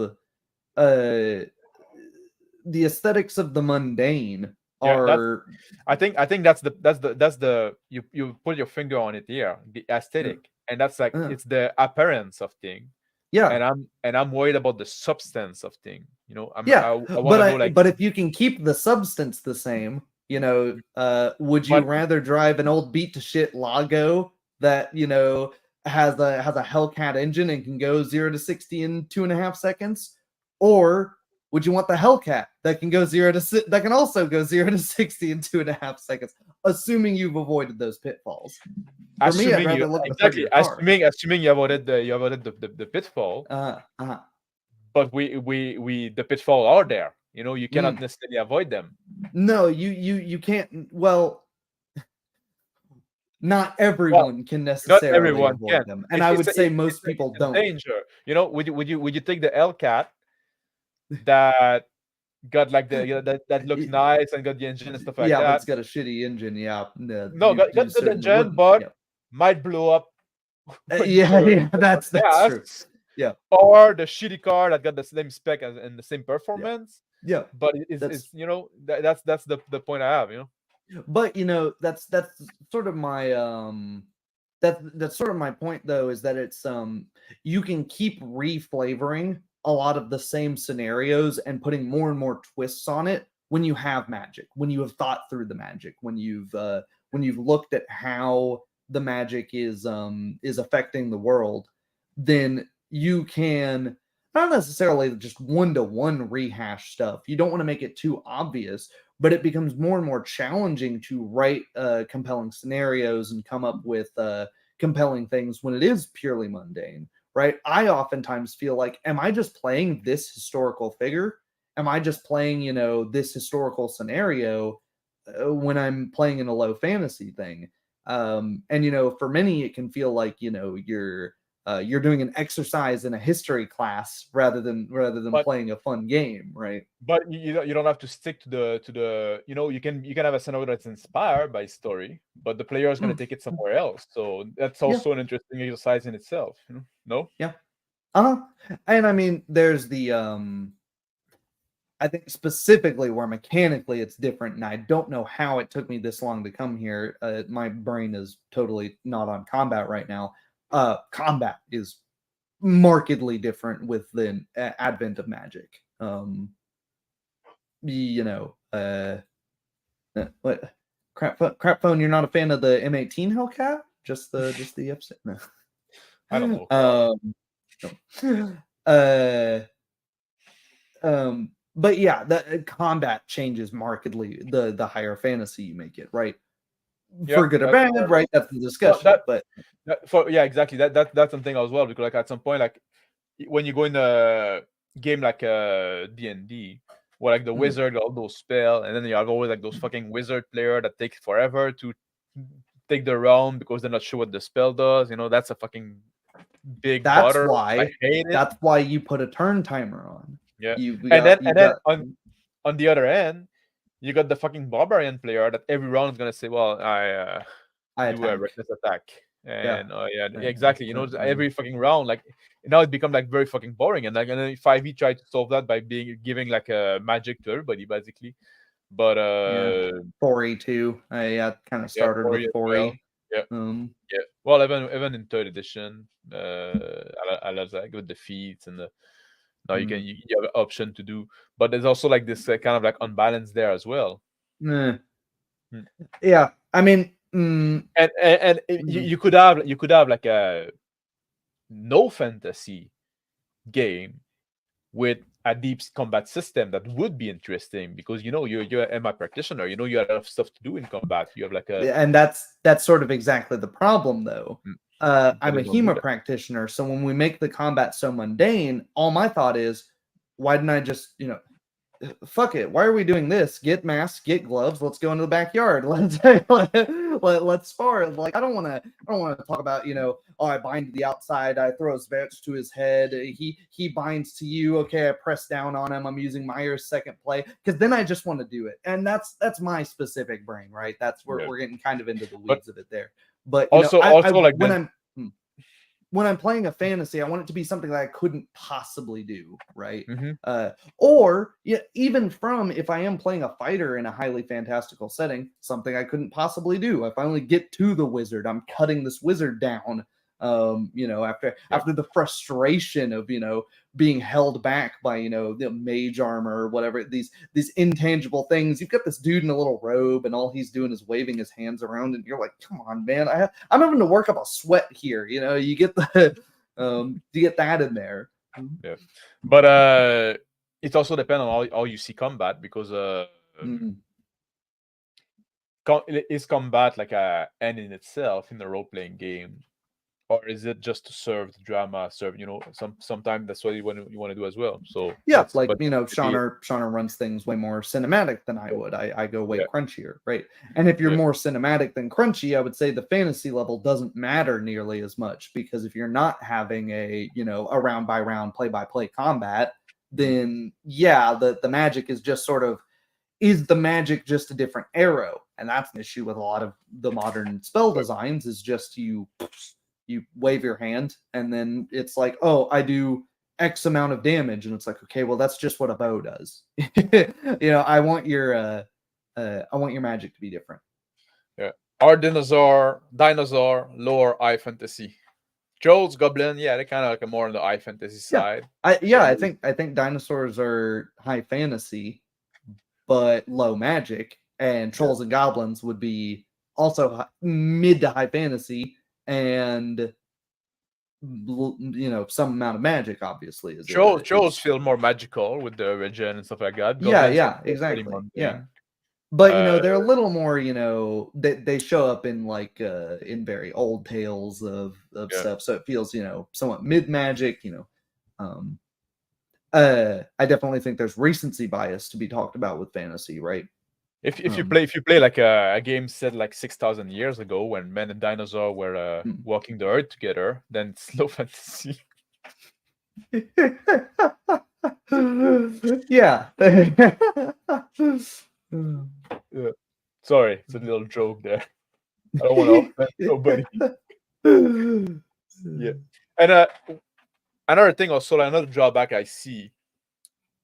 the mundane Yeah, are I think that's the you put your finger on it here, the uh, aesthetic, and that's like uh, it's the appearance of thing, yeah, and I'm worried about the substance of thing. yeah. I want But to know like, but if you can keep the substance the same, would you but rather drive an old beat to shit Lago that has a Hellcat engine and can go 0 to 60 in 2.5 seconds, or would you want the Hellcat that can go that can also go 0 to 60 in 2.5 seconds, assuming you've avoided those pitfalls? For me, I'd assuming you rather look at the exactly prettier car. assuming you avoided the pitfall, Uh-huh. but we the pitfall are there. You cannot Mm. necessarily avoid them. No, you can't. Well, not everyone can Not necessarily everyone avoid can. them, and I would say most people It's a don't. danger. Would you take the Hellcat that got like that looks nice and got the engine and stuff like Yeah, but that? it's got a shitty engine. Yeah, No, you got good certainly engine, wouldn't. but Yeah, might blow up when yeah, you're yeah. That's true. gas, Yeah, or the shitty car that got the same spec and the same yeah, performance, yeah. but it's That's that's the point I have. But that's sort of my that's sort of my point though, is that it's you can keep reflavoring a lot of the same scenarios and putting more and more twists on it when you have magic, when you have thought through the magic, when you've looked at how the magic is affecting the world, then you can not necessarily just one-to-one rehash stuff. You don't want to make it too obvious, but it becomes more and more challenging to write compelling scenarios and come up with compelling things when it is purely mundane, right? I oftentimes feel like, am I just playing this historical figure? Am I just playing, this historical scenario when I'm playing in a low fantasy thing? And for many, it can feel like you're doing an exercise in a history class rather than But playing a fun game, right? you don't have to stick to the you can have a scenario that's inspired by story, but the player is going to Mm, take it somewhere else. So that's yeah, also an interesting exercise in itself. No. yeah. Uh-huh. And I mean, there's the I think specifically where mechanically it's different, and I don't know how it took me this long to come here. My brain is totally not on combat right now. Combat is markedly different with the advent of magic. You know, what crap phone? You're not a fan of the M18 Hellcat? Just the F. No. I don't know. No. But yeah, the combat changes markedly the higher fantasy you make it, right? Yeah, For good or that's bad, right? That's the well, discussion. But yeah, exactly. That's something as well, because like at some point, like when you go in a game like D&D, where like the mm, wizard got all those spell, and then you have always like those fucking wizard player that take forever to take the round because they're not sure what the spell does. That's a fucking big that's butter. I why hate it. that's why you put a turn timer on. Yeah, You and then got you and then got on the other end, you got the fucking barbarian player that every round is gonna say, "Well, I I do a attack. reckless attack," Yeah. and yeah, Yeah, exactly. Every fucking round, like now it become like very fucking boring, and then 5e try to solve that by giving like a magic to everybody basically, but yeah. 4E2. I kind of yeah, started 4e with as well. 4E. Yeah, Um, yeah. Well, even in third edition, I love like with the feats and the now mm, you have an option to do, but there's also like this kind of like unbalance there as well. eh. Mm. Yeah. I mean, And you could have like a no fantasy game with a deep combat system that would be interesting, because you're an MI practitioner. You have a lot of stuff to do in combat. You have like a and that's sort of exactly the problem, though. mm, but I'm they a don't do HEMA that. practitioner, so when we make the combat so mundane, all my thought is, why didn't I just, fuck it. Why are we doing this? Get masks, get gloves. Let's go into the backyard. Let's spar. Like I don't want to talk about Oh, I bind to the outside. I throw his vets to his head. He binds to you. Okay, I press down on him. I'm using Myers' second play because then I just want to do it, and that's my specific brain, right? That's where Yeah. we're getting kind of into the But weeds of it there. But I also like then when I'm playing a fantasy, I want it to be something that I couldn't possibly do, right? mhm. Or even from if I am playing a fighter in a highly fantastical setting, something I couldn't possibly do. I finally get to the wizard. I'm cutting this wizard down. After the frustration of being held back by the mage armor or whatever, these intangible things. You've got this dude in a little robe, and all he's doing is waving his hands around, and you're like, come on, man, I'm having to work up a sweat here. You get the you get that in there. Yeah, but it also depends on how you see combat, because Mm. is combat like a end in itself in a role playing game? or is it just to serve the drama? Sometimes that's what you want to do as well. So Yeah, that's like but maybe Shauna runs things way more cinematic than I would. I go way yeah, crunchier, right? And if you're yeah, more cinematic than crunchy, I would say the fantasy level doesn't matter nearly as much, because if you're not having a round by round, play by play combat, mhm, then yeah, the magic is just sort of, is the magic just a different arrow? And that's an issue with a lot of the modern spell designs, is just you wave your hand and then it's like, oh, I do X amount of damage, and it's like, okay, well, that's just what a bow does. I want your magic to be different. yeah. Our dinosaur lore high fantasy. Joel's Goblin, yeah, they're kind of like more on the high fantasy Yeah. side. I think dinosaurs are high fantasy but low magic, and Yeah. trolls and goblins would be also mid to high fantasy, and some amount of magic obviously Trolls is feel more magical with the origin and stuff like that. yeah, Goblins are yeah, pretty exactly, yeah. mundane. But Uh, they're a little more, they show up in like in very old tales of yeah. stuff, so it feels somewhat mid magic. Um, I definitely think there's recency bias to be talked about with fantasy, right? If you Um, play like a game set like 6,000 years ago when men and dinosaur were hmm. walking the earth together, then it's low fantasy. Yeah. Yeah. Sorry, it's a little joke there. I don't want to offend nobody. Yeah. And another thing also, like, another drawback I see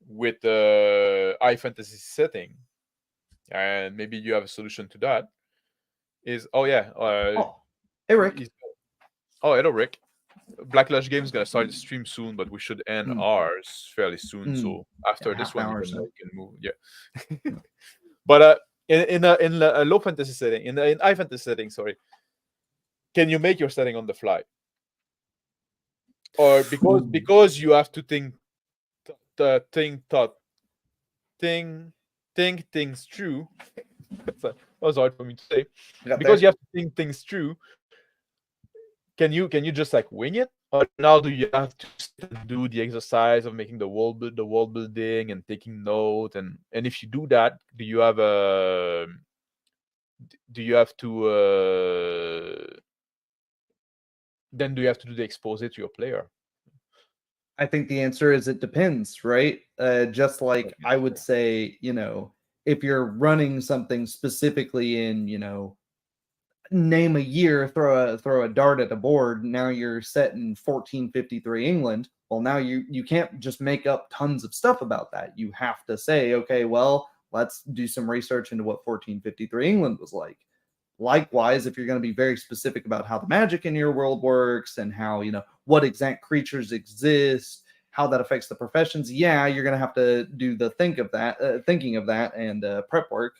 with the high fantasy setting, and maybe you have a solution to that, is Oh, hey Rick. hello Rick. Black Lodge Games is gonna start the stream soon, but we should end Mm, ours fairly soon. So after half this an one, hour you or can so. move. Yeah. But in a low fantasy setting, in high fantasy setting, sorry, can you make your setting on the fly, or because you have to think things through? That was hard for me to say. Because you have to think things through, can you just like wing it, or now do you have to do the exercise of making the wall building and taking note, and if you do that, do you have to then do you have to do the expose it to your player? I think the answer is it depends, right? Just like I would say, if you're running something specifically in, name a year, throw a dart at a board. Now you're set in 1453 England. Well, now you can't just make up tons of stuff about that. You have to say, okay, well, let's do some research into what 1453 England was like. Likewise, if you're going to be very specific about how the magic in your world works and how, what exact creatures exist, how that affects the professions, yeah, you're going to have to do the thinking of that and prep work,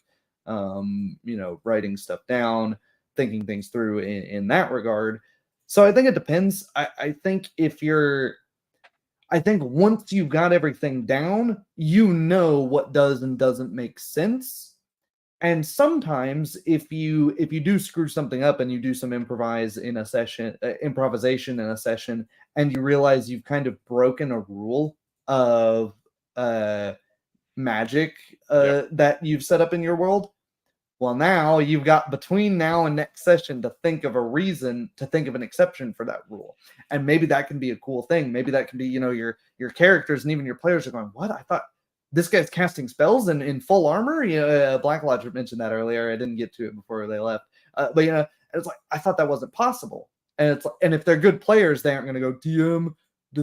writing stuff down, thinking things through in that regard. So I think it depends. I think once you've got everything down, what does and doesn't make sense. And sometimes if you do screw something up and you do some improvisation in a session, and you realize you've kind of broken a rule of magic that you've set up in your world, well, now you've got between now and next session to think of an exception for that rule. And maybe that can be a cool thing. Maybe that can be, your characters and even your players are going, what? I thought this guy's casting spells in full armor. Black Lodge mentioned that earlier. I didn't get to it before they left. But it's like, I thought that wasn't possible. And if they're good players, they aren't going to go, DM, I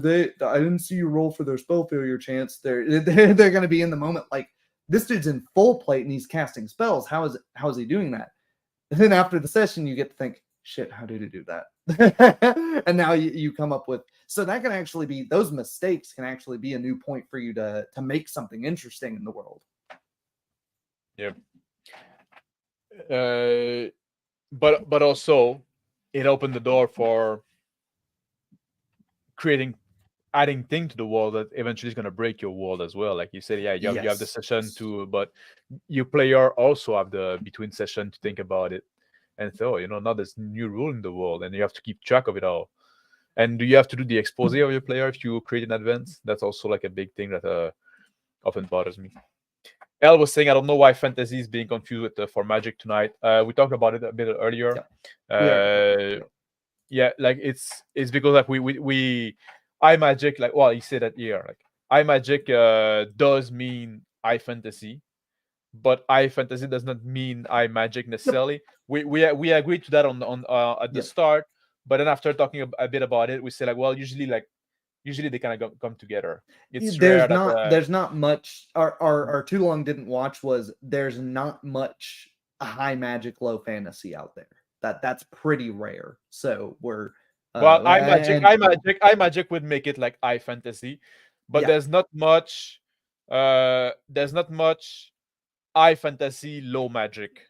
didn't see you roll for their spell failure chance. They're going to be in the moment like, this dude's in full plate and he's casting spells. How is he doing that? And then after the session, you get to think, shit, how did he do that? And now you come up with, so that can actually be, those mistakes can actually be a new point for you to make something interesting in the world. Yeah. But also it opened the door for adding thing to the world that eventually is going to break your world as well. Like you said, yeah, you have the session too, but your player also have the between session to think about it. and so now there's new rule in the world, and you have to keep track of it all. And do you have to do the expose of your player if you create in advance? That's also like a big thing that often bothers me. El was saying, I don't know why fantasy is being confused with for Magic tonight. We talked about it a bit earlier. Yeah, like it's because like we iMagic, like, well, he said that here, like iMagic does mean iFantasy, but iFantasy does not mean iMagic necessarily. We agreed to that on at the start, but then after talking a bit about it, we say like, well, usually they kind of come together. It's there's rare not that there's not much. Our too long didn't watch was there's not much high magic, low fantasy out there. That's pretty rare. So we're well, iMagic would make it like iFantasy, but there's not much iFantasy low magic.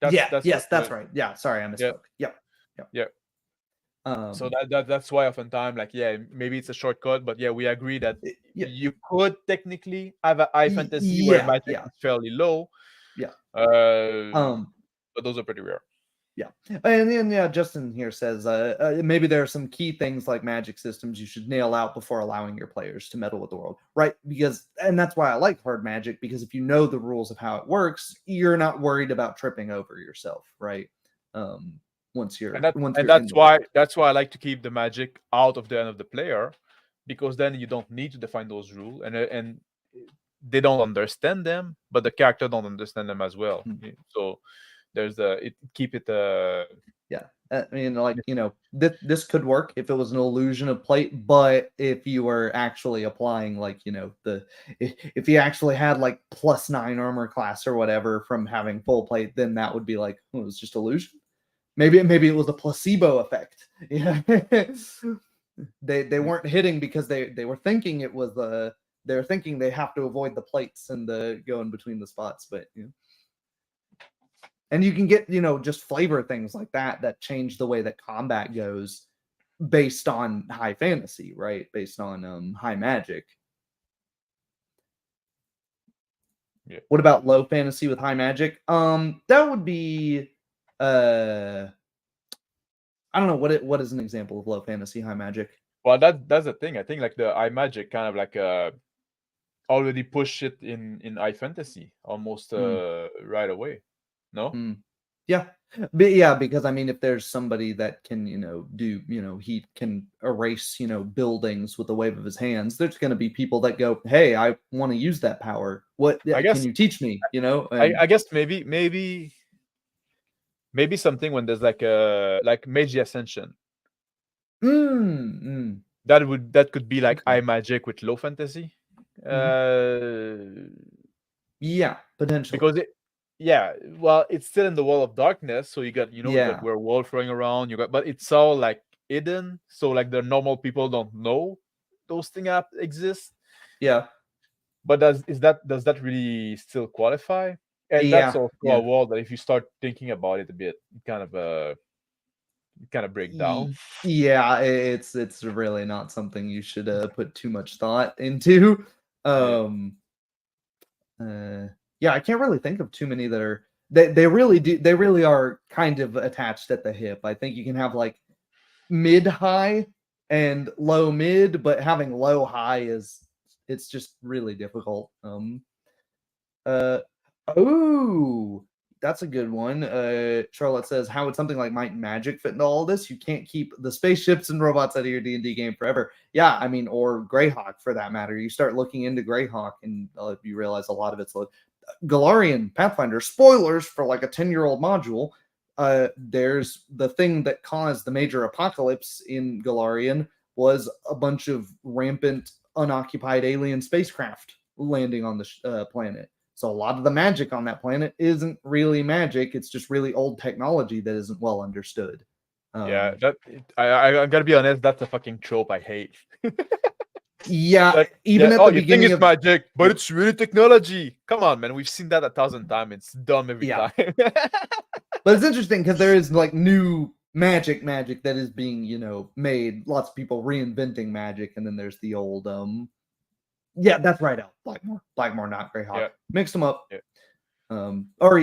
That's right. Yeah, sorry, I misspoke. Yeah. So that's why oftentimes, like, maybe it's a shortcut, but we agree that you could technically have an iFantasy where magic is fairly low. But those are pretty rare. Yeah, and then Justin here says maybe there are some key things like magic systems you should nail out before allowing your players to meddle with the world, right? And that's why I like hard magic, because if you know the rules of how it works, you're not worried about tripping over yourself, right? That's why I like to keep the magic out of the end of the player, because then you don't need to define those rules, and they don't understand them, but the character don't understand them as well. So there's keep it. I mean, like, this could work if it was an illusion of plate, but if you were actually applying, like, if you actually had like +9 armor class or whatever from having full plate, then that would be like, it was just illusion. Maybe it was a placebo effect. Yeah, they weren't hitting because they were thinking it was they were thinking they have to avoid the plates and the go in between the spots, but and you can get just flavor things like that change the way that combat goes based on high fantasy, right? Based on high magic. Yeah. What about low fantasy with high magic? That would be I don't know what is an example of low fantasy high magic. Well, that's the thing. I think like the iMagic kind of like already push it in iFantasy almost right away. No? Yeah. But because I mean, if there's somebody that can, do, he can erase, buildings with a wave of his hands, there's going to be people that go, hey, I want to use that power. What can you teach me? I guess maybe something when there's like Magi Ascension. That could be like iMagic with low fantasy. Yeah, potentially. Because well, it's still in the Wall of Darkness, so you got you got werewolf running around. But it's all like hidden, so like the normal people don't know those things exist. Yeah. But does that really still qualify? And that's also a world that if you start thinking about it a bit, you kind of break down. Yeah, it's really not something you should put too much thought into. I can't really think of too many that are they really are kind of attached at the hip. I think you can have like mid high and low mid, but having low high it's just really difficult. That's a good one. Charlotte says, how would something like Might and Magic fit into all this? You can't keep the spaceships and robots out of your D&D game forever. Yeah, I mean, or Greyhawk for that matter. You start looking into Greyhawk and you realize a lot of it's Golarion Pathfinder. Spoilers for like a 10-year-old module. There's the thing that caused the major apocalypse in Golarion was a bunch of rampant unoccupied alien spacecraft landing on the planet. So a lot of the magic on that planet isn't really magic. It's just really old technology that isn't well understood. I gotta be honest, that's a fucking trope I hate. Yeah, like, even at the beginning of magic, but it's really technology. Come on, man, we've seen that 1,000 times. It's dumb every time. But it's interesting because there is like new magic that is being made. Lots of people reinventing magic, and then there's the old yeah, that's right. Blackmore, not Greyhawk. Mixed them up. Yeah. Or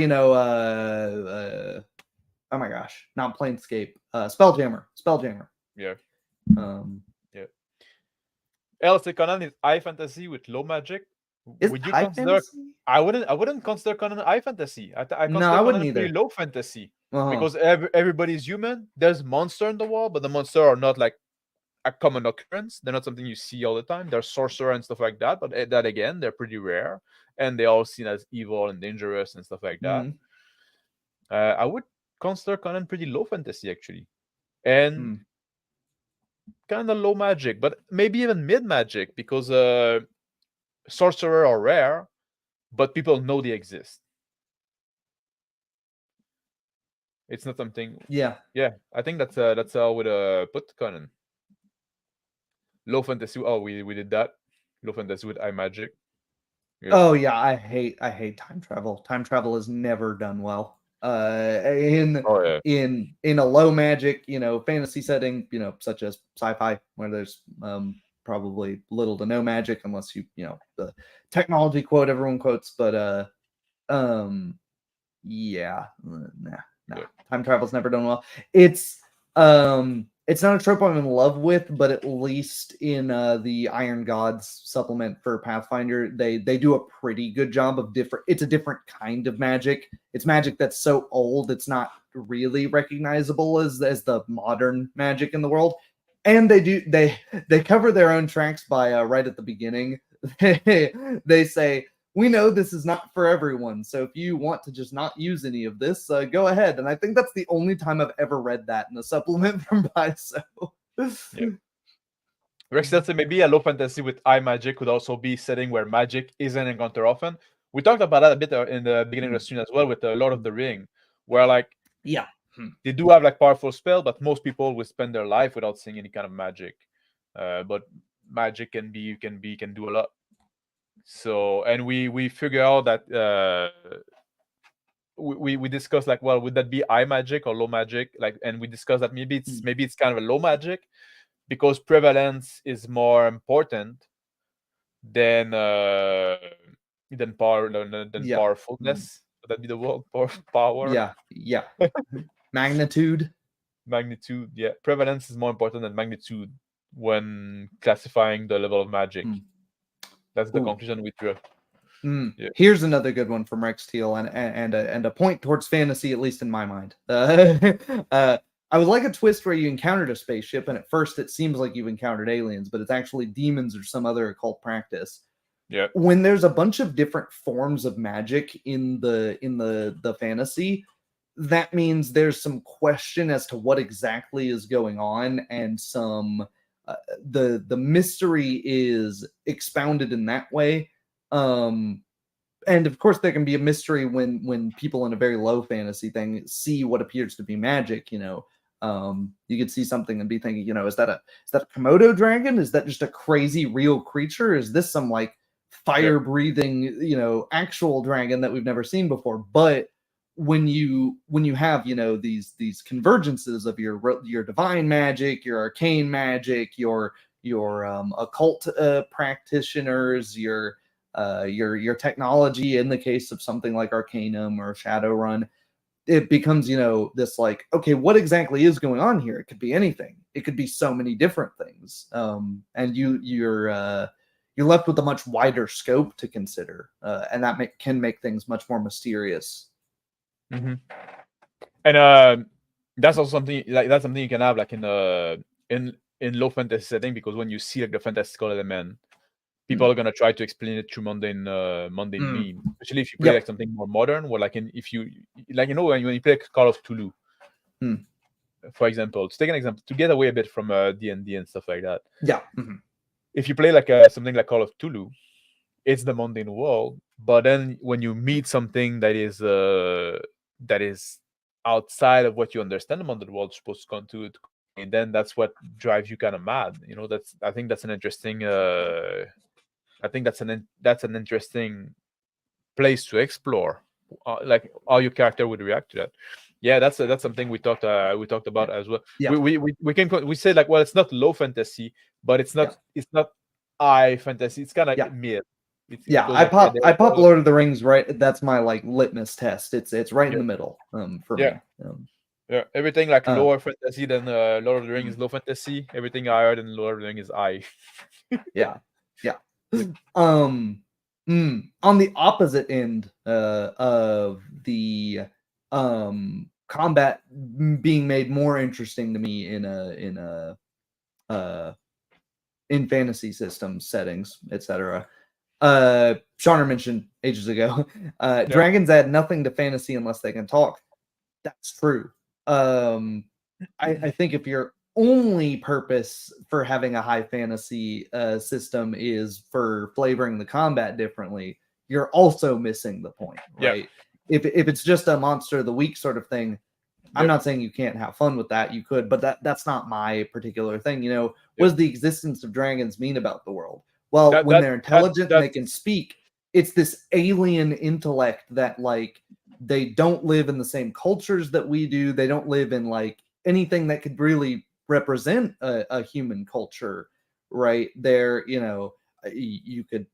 Oh my gosh, not Planescape. Spelljammer. Yeah. Um, LC Conan is high fantasy with low magic. is Would you high consider? fantasy? I wouldn't consider Conan high fantasy. I No, consider I wouldn't Conan pretty either. low fantasy Uh-huh. because everybody's human. There's monster in the world, but the monster are not like a common occurrence. They're not something you see all the time. They're sorcerer and stuff like that, but that again, they're pretty rare, and they're all seen as evil and dangerous and stuff like that. Mhm. I would consider Conan pretty low fantasy actually, and kind of low magic, but maybe even mid magic because sorcerer are rare, but people know they exist. It's not something. Yeah. I think that's how I would put Conan. Low fantasy. Oh, we did that. Low fantasy with high magic. Yeah. Oh yeah, I hate time travel. Time travel is never done well. In a low magic, fantasy setting, such as sci-fi, where there's probably little to no magic unless you the technology quote everyone quotes, but yeah, nah. Time travel's never done well. It's not a trope I'm in love with, but at least in the Iron Gods supplement for Pathfinder, they do a pretty good job of it's a different kind of magic. It's magic that's so old it's not really recognizable as the modern magic in the world. And they cover their own tracks by right at the beginning. They say, we know this is not for everyone, so if you want to just not use any of this, go ahead. And I think that's the only time I've ever read that in a supplement from Paizo. Yeah. Rex said maybe a low fantasy with high magic could also be setting where magic isn't encountered often. We talked about that a bit in the beginning of the stream as well with the Lord of the Ring, where like they do have like powerful spell, but most people will spend their life without seeing any kind of magic. But magic can do a lot. So, and we figure out that we discussed like, well, would that be high magic or low magic? Like, and we discussed that maybe it's kind of a low magic because prevalence is more important than powerfulness. Would that be the word? Power? Yeah. Magnitude. Yeah. Prevalence is more important than magnitude when classifying the level of magic. That's the conclusion we drew. Yeah. Here's another good one from Rex Teal and a point towards fantasy, at least in my mind. I would like a twist where you encountered a spaceship, and at first it seems like you've encountered aliens, but it's actually demons or some other occult practice. Yeah. When there's a bunch of different forms of magic in the fantasy, that means there's some question as to what exactly is going on, and some the mystery is expounded in that way. And of course there can be a mystery when people in a very low fantasy thing see what appears to be magic. You could see something and be thinking, is that a Komodo dragon? Is that just a crazy real creature? Is this some like fire breathing, actual dragon that we've never seen before? But when you have these convergences of your divine magic, your arcane magic, your occult practitioners, your technology in the case of something like Arcanum or Shadowrun, it becomes this like, okay, what exactly is going on here? It could be anything. It could be so many different things, and you're left with a much wider scope to consider, and that can make things much more mysterious. And that's also something you can have like in low fantasy setting, because when you see like the fantastical element, people are gonna try to explain it through mundane means, especially if you play like something more modern, where like if you like when you play Call of Cthulhu, for example, to take an example, to get away a bit from D&D and stuff like that. If you play like something like Call of Cthulhu, it's the mundane world, but then when you meet something that is outside of what you understand the mundane world is supposed to come to, and then that's what drives you kind of mad. I think that's an interesting. I think that's an interesting place to explore, like how your character would react to that. Yeah, that's something we talked about as well. We say like, well, it's not low fantasy, but it's not high fantasy. It's kind of mid. I pop Lord of the Rings, right? That's my like litmus test. It's right in the middle for me. Yeah, everything like Uh, lower fantasy than Lord of the Rings is low fantasy. Everything higher than Lord of the Rings is high. yeah, yeah. Um, on the opposite end of the combat being made more interesting to me in fantasy systems settings, etc. Shauner mentioned ages ago, Yeah, dragons add nothing to fantasy unless they can talk. That's true. Um, I think if your only purpose for having a high fantasy system is for flavoring the combat differently, you're also missing the point, yeah, right? If it's just a monster of the week sort of thing, I'm yeah, not saying you can't have fun with that. You could, but that's not my particular thing. yeah. What does the existence of dragons mean about the world? Well, That when that they're that intelligent and they that's can speak, it's this alien intellect that like they don't live in the same cultures that we do. They don't live in like anything that could really represent a human culture, right? You could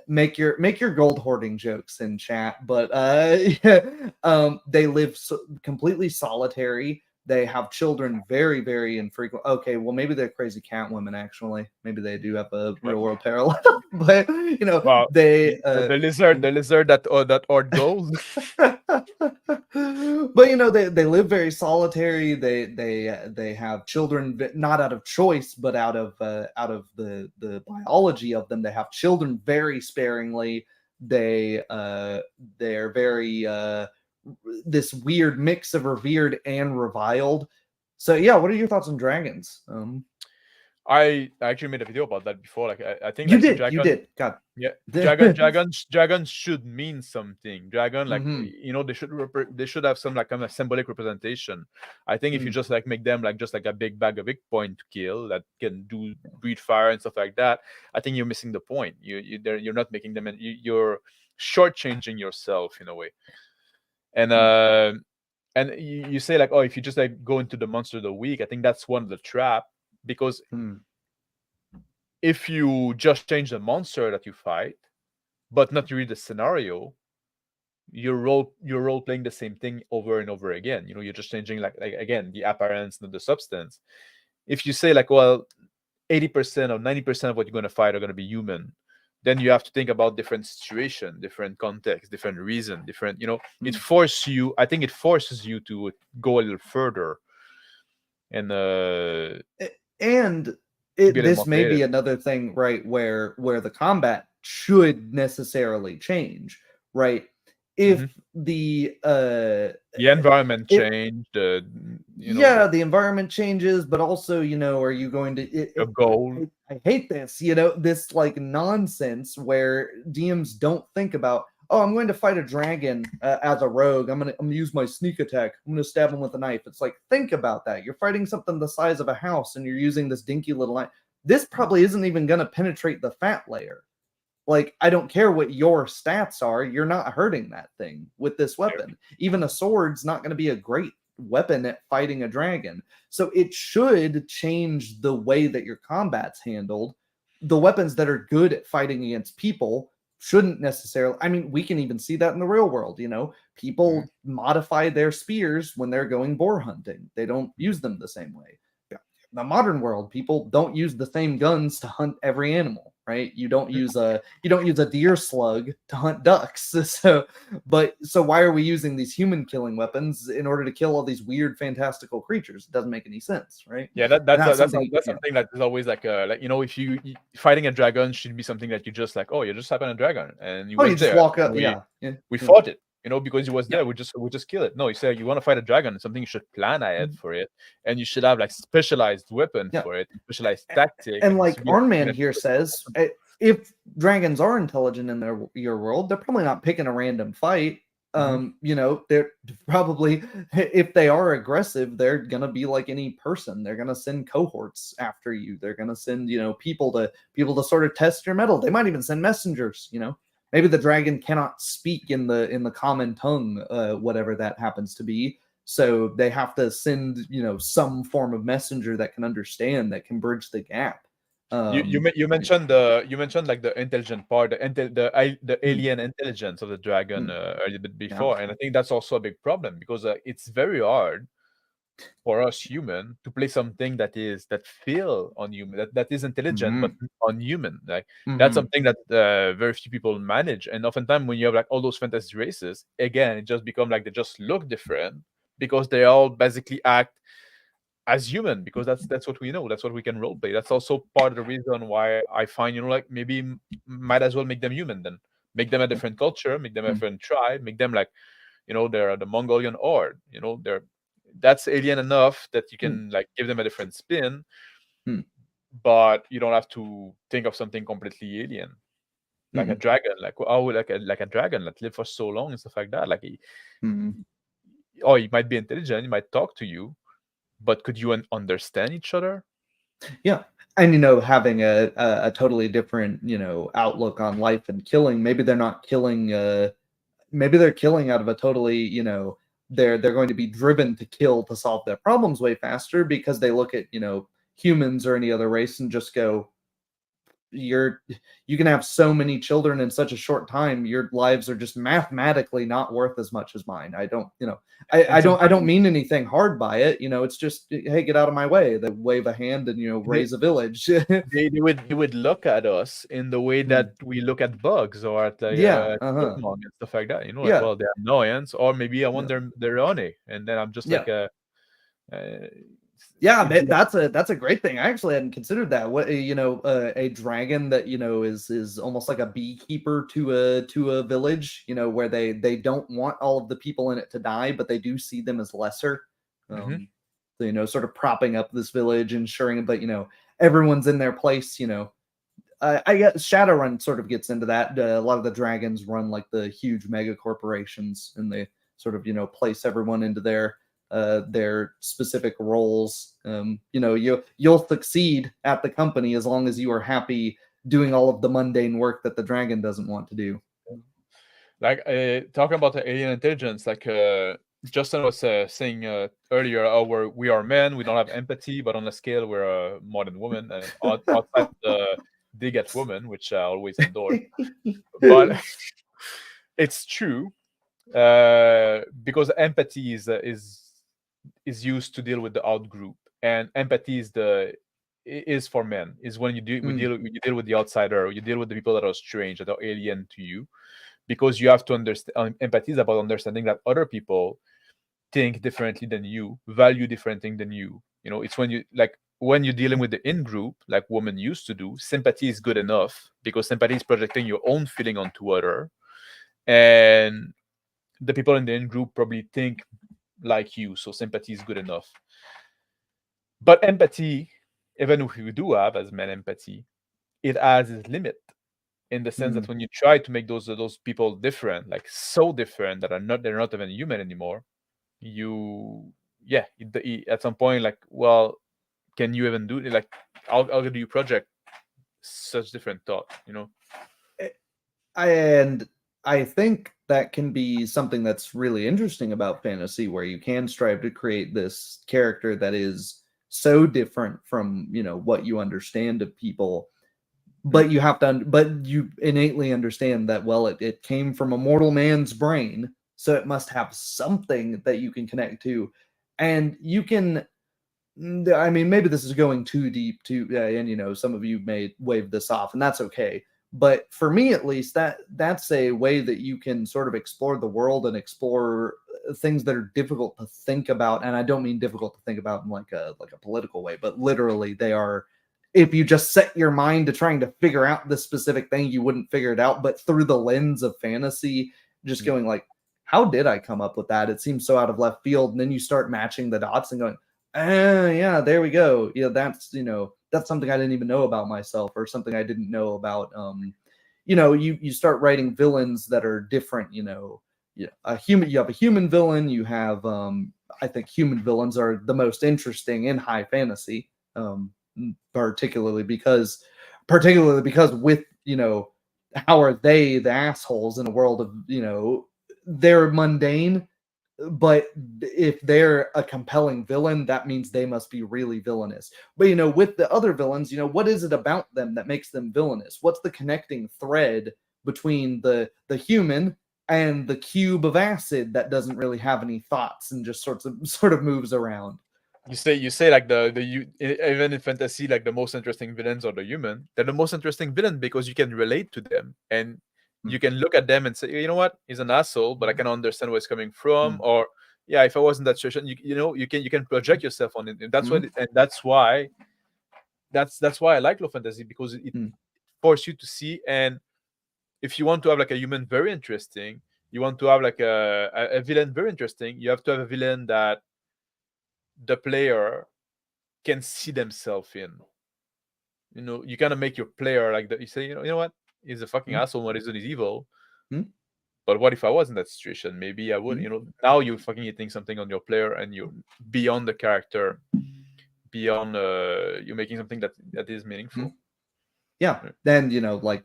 make your gold hoarding jokes in chat, but they live completely solitary. They have children very, very infrequent. Okay, well, maybe they're crazy cat women. Actually, maybe they do have a well, real world parallel, but well, they the lizard that Ord goes. but they live very solitary. They have children, not out of choice, but out of the biology of them. They have children very sparingly. They're very this weird mix of revered and reviled. So yeah, what are your thoughts on dragons? I actually made a video about that before. Like I think You like did, you dragon. did. God. Yeah, hmm dragons should mean something. Dragon, like they should have some like kind of symbolic representation. I think if you just like make them like just like a big bag of Bitcoin to kill that can do breathe fire and stuff like that, I think you're missing the point. You're not making them, and you're shortchanging yourself in a way. And you say like, oh, if you just like go into the monster of the week, I think that's one of the trap, because if you just change the monster that you fight but not really the scenario, you're role playing the same thing over and over again. You're just changing like again the appearance, not the substance. If you say like, well, 80% or 90% of what you're going to fight are going to be human, then you have to think about different situation, different context, different reason, different. I think it forces you to go a little further and and to be a little this more may be creative. another thing, right, where the combat should necessarily change, right? Hmm. If the The environment if changed, yeah, the environment changes, but also, are you going to the goal. I hate this, this like nonsense where DMs don't think about, oh, I'm going to fight a dragon as a rogue. I'm gonna use my sneak attack. I'm gonna stab him with a knife. It's like, think about that. You're fighting something the size of a house and you're using this dinky little knife. This probably isn't even gonna penetrate the fat layer. Like, I don't care what your stats are, you're not hurting that thing with this weapon. Even a sword's not going to be a great weapon at fighting a dragon. So it should change the way that your combat's handled. The weapons that are good at fighting against people shouldn't necessarily, I mean, we can even see that in the real world. People modify their spears when they're going boar hunting. They don't use them the same way. The modern world, people don't use the same guns to hunt every animal, right? You don't use a deer slug to hunt ducks. So why are we using these human killing weapons in order to kill all these weird fantastical creatures? It doesn't make any sense, right? Yeah, And that's something. that's something that is always like if fighting a dragon should be something that you just like, oh, you just happened a dragon and he Oh, you was just there. walk up, We yeah, yeah, we yeah, fought it, because he was yeah. there. We just kill it. No, you say you want to fight a dragon, it's something you should plan ahead for it, and you should have like specialized weapon Yeah. for it, specialized tactic. And It like should be Arnman here says, if dragons are intelligent in your world, they're probably not picking a random fight. Mhm. They're probably, if they are aggressive, they're gonna be like any person. They're gonna send cohorts after you. They're gonna send people to sort of test your mettle. They might even send messengers. Maybe the dragon cannot speak in the common tongue, whatever that happens to be. So they have to send, some form of messenger that can understand, that can bridge the gap. You mentioned like the intelligent part, the mm, alien intelligence of the dragon mm, a little bit yeah. before, and I think that's also a big problem because it's very hard for us human to play something that feel unhuman, that is intelligent but Mhm. unhuman. Like that's Mhm. something that very few people manage. And oftentimes when you have like all those fantasy races, again, it just become like they just look different because they all basically act as human, because that's what we know, that's what we can role play. That's also part of the reason why I find, like, maybe might as well make them human then. Make them a different culture, make them a Mm. different tribe, make them like, they're the Mongolian horde. They're That's alien enough that you Mm. can like give them a different spin, Mm. but you don't have to think of something completely alien, like a Mhm. dragon, like a dragon that lived for so long and stuff like that. Like, Mhm. he might be intelligent, he might talk to you, but could you understand each other? Yeah. And having a totally different, outlook on life and killing. Maybe they're not killing maybe they're killing out of a totally, they're going to be driven to kill to solve their problems way faster because they look at, humans or any other race and just go, you're you can have so many children in such a short time. Your lives are just mathematically not worth as much as mine. I don't, I, And I don't I sometimes don't mean anything hard by it. It's just, hey, get out of my way. They wave a hand and they raise a village. they would look at us in the way Mm. that we look at bugs or at like Yeah. Uh-huh. chipmunk and stuff like that. Like, Yeah. well, they're annoyance, or maybe I want Yeah. their honey, and then I'm just Yeah. like uh, Yeah, it'd be like, that's a great thing. I actually hadn't considered that. What a dragon that is almost like a beekeeper to a village. Where they don't want all of the people in it to die, but they do see them as lesser. mhm. So, sort of propping up this village, ensuring that everyone's in their place. I guess Shadowrun sort of gets into that. A lot of the dragons run like the huge mega corporations, and they sort of place everyone into their specific roles. You'll succeed at the company as long as you are happy doing all of the mundane work that the dragon doesn't want to do. Like, talking about the alien intelligence, like Justin was saying earlier, oh, we are men, we don't have empathy, but on a scale we're more than women, and outside the dig at women, which I always endorse. But it's true, because empathy is used to deal with the out group, and empathy is for men, is when Mm, you deal with the outsider, or you deal with the people that are strange, that are alien to you, because you have to understand. Empathy is about understanding that other people think differently than you, value different thing than you. It's when you're dealing with the in group, like women used to do, sympathy is good enough, because sympathy is projecting your own feeling onto other, and the people in the in group probably think like you, so sympathy is good enough. But empathy, even if we do have as men empathy, it has its limit, in the sense that mm. when you try to make those people different, like so different that they're not even human anymore, you yeah, at some point, like, well, can you even do it? Like, how do you project such different thought? Eh, And I think that can be something that's really interesting about fantasy, where you can strive to create this character that is so different from what you understand of people, Mm. but but you innately understand that, well, it came from a mortal man's brain, so it must have something that you can connect to, and you can. I mean, maybe this is going too deep, and some of you may wave this off, and that's okay. But for me, at least, that's a way that you can sort of explore the world and explore things that are difficult to think about. And I don't mean difficult to think about in like a political way, but literally they are. If you just set your mind to trying to figure out this specific thing, you wouldn't figure it out. But through the lens of fantasy, just Mm. going like, how did I come up with that? It seems so out of left field. And then you start matching the dots and going, yeah, there we go. Yeah, that's something I didn't even know about myself, or something I didn't know about. You start writing villains that are different. You have a human villain. You have I think human villains are the most interesting in high fantasy, particularly because with how are they the assholes in a world of they're mundane, but if they're a compelling villain, that means they must be really villainous. But with the other villains, what is it about them that makes them villainous? What's the connecting thread between the human and the cube of acid that doesn't really have any thoughts and just sort of moves around? you say like even in fantasy, like the most interesting villains are the human. They're the most interesting villain because you can relate to them and Mm. you can look at them and say, you know what, he's an asshole, but I can understand where it's coming from. Mm. Or yeah, if I was in that situation, you can project yourself on it. And that's Mm. that's why I like low fantasy, because it Mm. forces you to see. And if you want to have like a human very interesting, you want to have like a villain very interesting, you have to have a villain that the player can see themselves in. You kind of make your player like that. You say, you know what? He's a fucking Mm. asshole. What he's doing is evil. Mm. But what if I was in that situation? Maybe I would. Mm. Now you're fucking hitting something on your player, and you're beyond the character, beyond you're making something that is meaningful. Yeah. Then like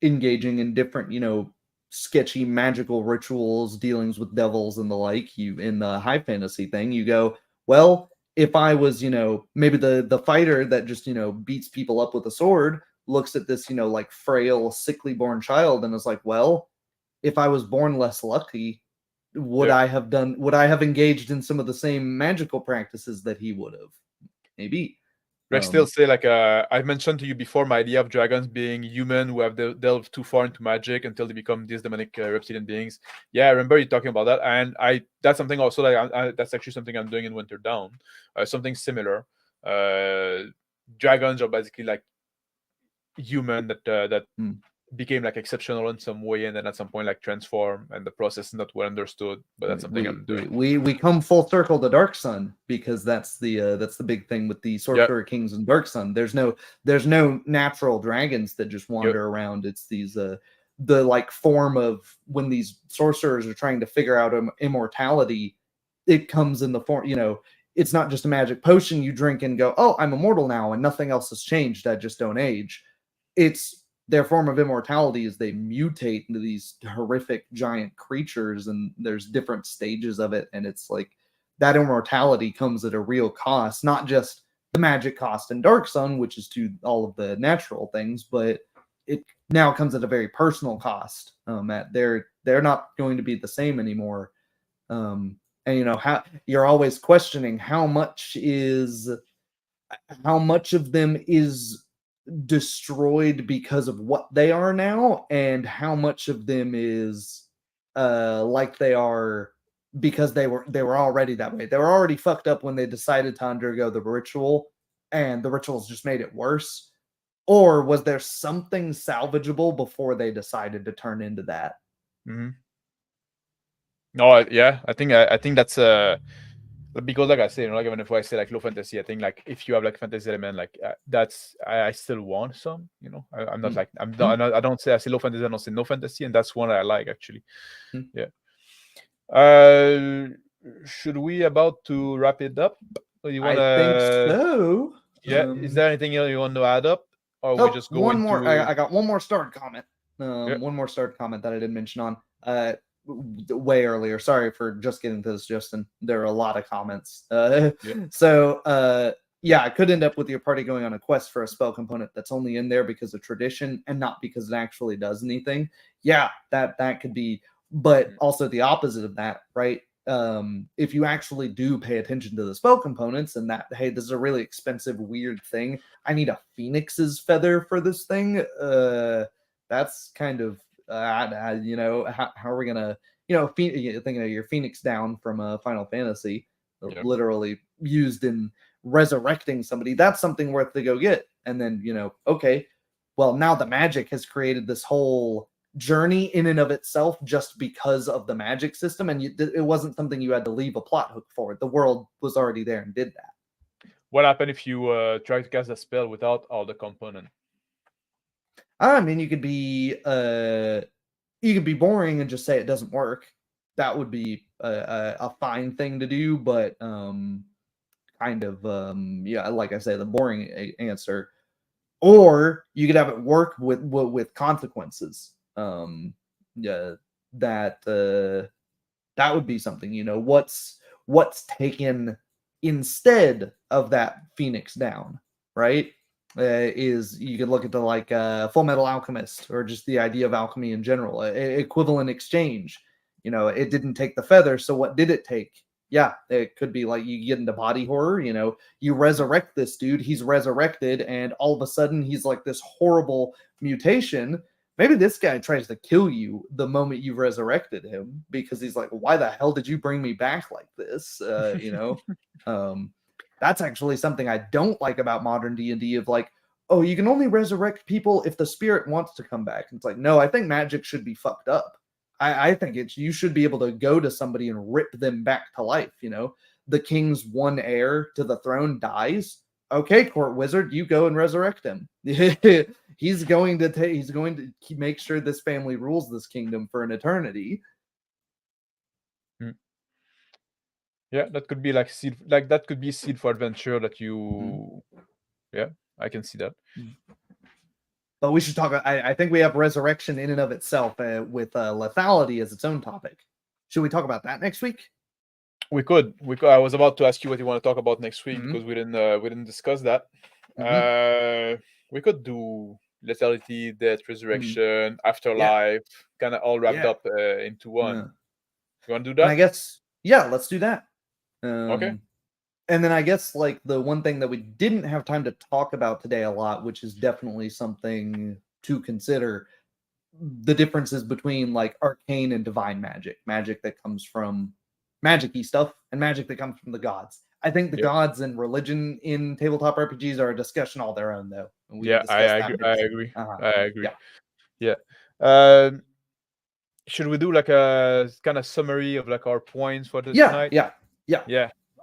engaging in different sketchy magical rituals, dealings with devils and the like. You in the high fantasy thing, you go, well, if I was maybe the fighter that just beats people up with a sword looks at this like frail sickly born child and is like, well, if I was born less lucky, would Yeah. I have engaged in some of the same magical practices that he would have? Maybe. I still say, like, I mentioned to you before my idea of dragons being human who have delved too far into magic until they become these demonic reptilian beings. Yeah, I remember you talking about that, and that's something also that that's actually something I'm doing in Winter Dawn, something similar. Dragons are basically like human that became like exceptional in some way, and then at some point like transform, and the process is not well understood. But that's something I'm doing. We come full circle to Dark Sun, because that's the big thing with the Sorcerer Kings and Dark Sun. There's no natural dragons that just wander around. It's these the like form of when these sorcerers are trying to figure out immortality. It comes in the form, it's not just a magic potion you drink and go, oh, I'm immortal now and nothing else has changed, I just don't age. It's their form of immortality is they mutate into these horrific giant creatures, and there's different stages of it. And it's like that immortality comes at a real cost, not just the magic cost in Dark Sun, which is to all of the natural things, but it now comes at a very personal cost. They're not going to be the same anymore. And how you're always questioning how much of them is destroyed because of what they are now, and how much of them is like they are because they were already that way. They were already fucked up when they decided to undergo the ritual, and the rituals just made it worse. Or was there something salvageable before they decided to turn into that? Mm-hmm. No, yeah, I think that's because, like I say, like even if I say like low fantasy, I think like if you have like fantasy element, like that's I still want some. I'm not like I don't say I say low fantasy, I don't say no fantasy, and that's one I like actually. Yeah. Should we about to wrap it up? Or you want to? I think so. Yeah. Is there anything else you want to add up, or we just go one into? more. I got one more starred comment. Yeah. One more starred comment that I didn't mention on way earlier. Sorry for just getting to this, Justin. There are a lot of comments. So yeah, I could end up with your party going on a quest for a spell component that's only in there because of tradition and not because it actually does anything. Yeah, that could be, but also the opposite of that, right? If you actually do pay attention to the spell components and that, hey, this is a really expensive, weird thing. I need a phoenix's feather for this thing. That's kind of, how are we gonna, thinking of your Phoenix down from Final Fantasy, literally used in resurrecting somebody. That's something worth to go get. And then, okay, well, now the magic has created this whole journey in and of itself just because of the magic system, and it wasn't something you had to leave a plot hook for. The world was already there and did that. What happened if you try to cast a spell without all the component? I mean, you could be boring and just say it doesn't work. That would be a fine thing to do, but kind of like I say, the boring answer. Or you could have it work with consequences. Yeah, that would be something. What's taken instead of that Phoenix down, right? Is you could look at the like Full Metal Alchemist, or just the idea of alchemy in general, equivalent exchange. It didn't take the feather, so what did it take? Yeah, it could be like you get into body horror, you know, you resurrect this dude, he's resurrected, and all of a sudden he's like this horrible mutation. Maybe this guy tries to kill you the moment you resurrected him because he's like, why the hell did you bring me back like this? You know, that's actually something I don't like about modern D&D of like, oh, you can only resurrect people if the spirit wants to come back. It's like, no, I think magic should be fucked up. I think it's you should be able to go to somebody and rip them back to life. You know, the king's one heir to the throne dies. Okay, court wizard, you go and resurrect him. He's going to make sure this family rules this kingdom for an eternity. Yeah, that could be like seed, like that could be seed for adventure that you. Yeah, I can see that. But we should talk. I think we have resurrection in and of itself with lethality as its own topic. Should we talk about that next week? We could. I was about to ask you what you want to talk about next week because we didn't discuss that. We could do lethality, death, resurrection, afterlife, kind of all wrapped up into one. You want to do that? And I guess let's do that. Okay. And then I guess like the one thing that we didn't have time to talk about today a lot, which is definitely something to consider, the differences between like arcane and divine magic, magic that comes from magic-y stuff and magic that comes from the gods. I think the gods and religion in tabletop RPGs are a discussion all their own, though. I agree. I agree. Yeah. Should we do like a kind of summary of like our points for this tonight? Yeah.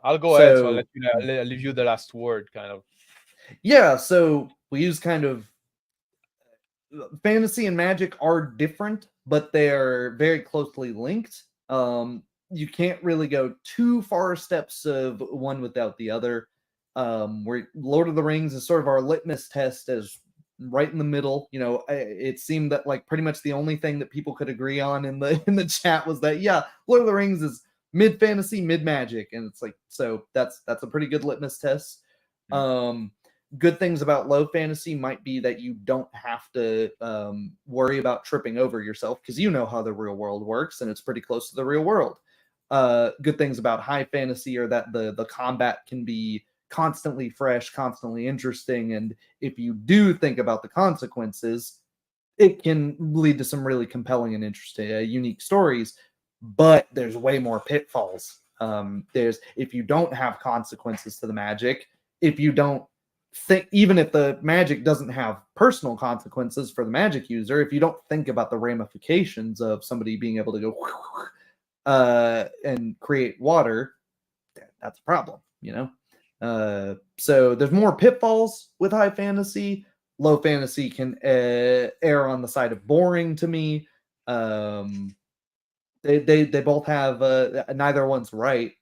I'll go ahead. So I'll leave you the last word, kind of. Yeah. So we use kind of fantasy and magic are different, but they're very closely linked. You can't really go too far steps of one without the other. Where Lord of the Rings is sort of our litmus test as right in the middle. You know, it seemed that like pretty much the only thing that people could agree on in the chat was that Lord of the Rings is mid fantasy, mid magic, and it's like so that's a pretty good litmus test. Good things about low fantasy might be that you don't have to worry about tripping over yourself because you know how the real world works and it's pretty close to the real world. Good things about high fantasy are that the combat can be constantly fresh, constantly interesting, and if you do think about the consequences, it can lead to some really compelling and interesting, unique stories. But there's way more pitfalls. If you don't have consequences to the magic, if you don't think, even if the magic doesn't have personal consequences for the magic user, if you don't think about the ramifications of somebody being able to go and create water, that's a problem, you know? So there's more pitfalls with high fantasy. Low fantasy can err on the side of boring to me. They both have neither one's right,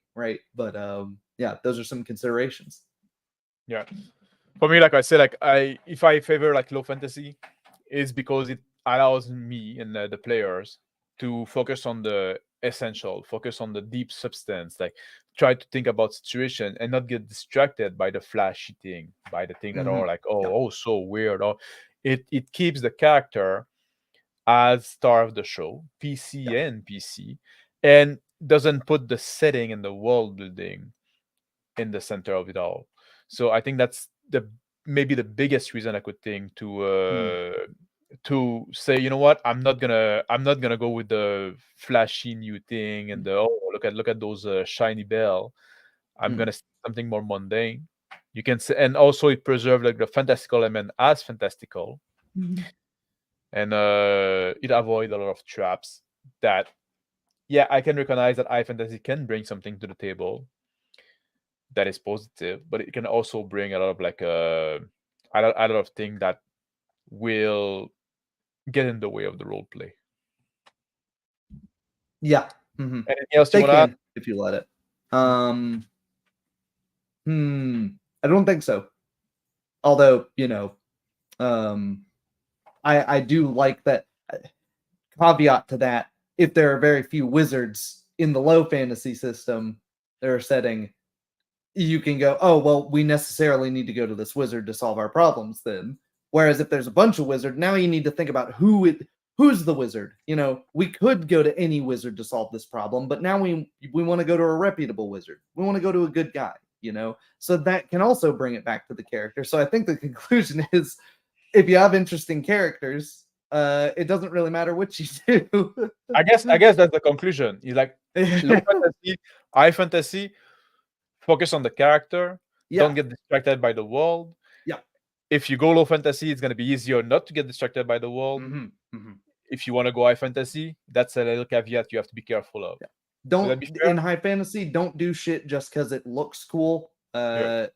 but those are some considerations. Yeah, for me, like I said, like if I favor like low fantasy, is because it allows me and the players to focus on the essential, focus on the deep substance, like try to think about situation and not get distracted by the flashy thing, by the thing that are like so weird. Or it keeps the character as star of the show, PC and PC, and doesn't put the setting and the world building in the center of it all. So I think that's maybe the biggest reason I could think to say, you know what, I'm not gonna go with the flashy new thing and the look at those shiny bell. I'm gonna say something more mundane. You can say, and also it preserves like the fantastical element as fantastical. And it avoids a lot of traps that, I can recognize that high fantasy can bring something to the table that is positive, but it can also bring a lot of like a lot of things that will get in the way of the role play. Yeah. Anything else you want to add? If you let it. I don't think so. Although, you know, I do like that caveat to that. If there are very few wizards in the low fantasy system, their setting, you can go, oh, well, we necessarily need to go to this wizard to solve our problems then. Whereas if there's a bunch of wizards, now you need to think about who who's the wizard? You know, we could go to any wizard to solve this problem, but now we want to go to a reputable wizard. We want to go to a good guy, you know? So that can also bring it back to the character. So I think the conclusion is if you have interesting characters, it doesn't really matter what you do. I guess that's the conclusion. It's like low fantasy, high fantasy, focus on the character, don't Yeah. get distracted by the world. Yeah. If you go low fantasy, it's gonna be easier not to get distracted by the world. If you want to go high fantasy, that's a little caveat you have to be careful of. Yeah. Would that Don't be fair? in high fantasy, don't do shit just because it looks cool. Yeah.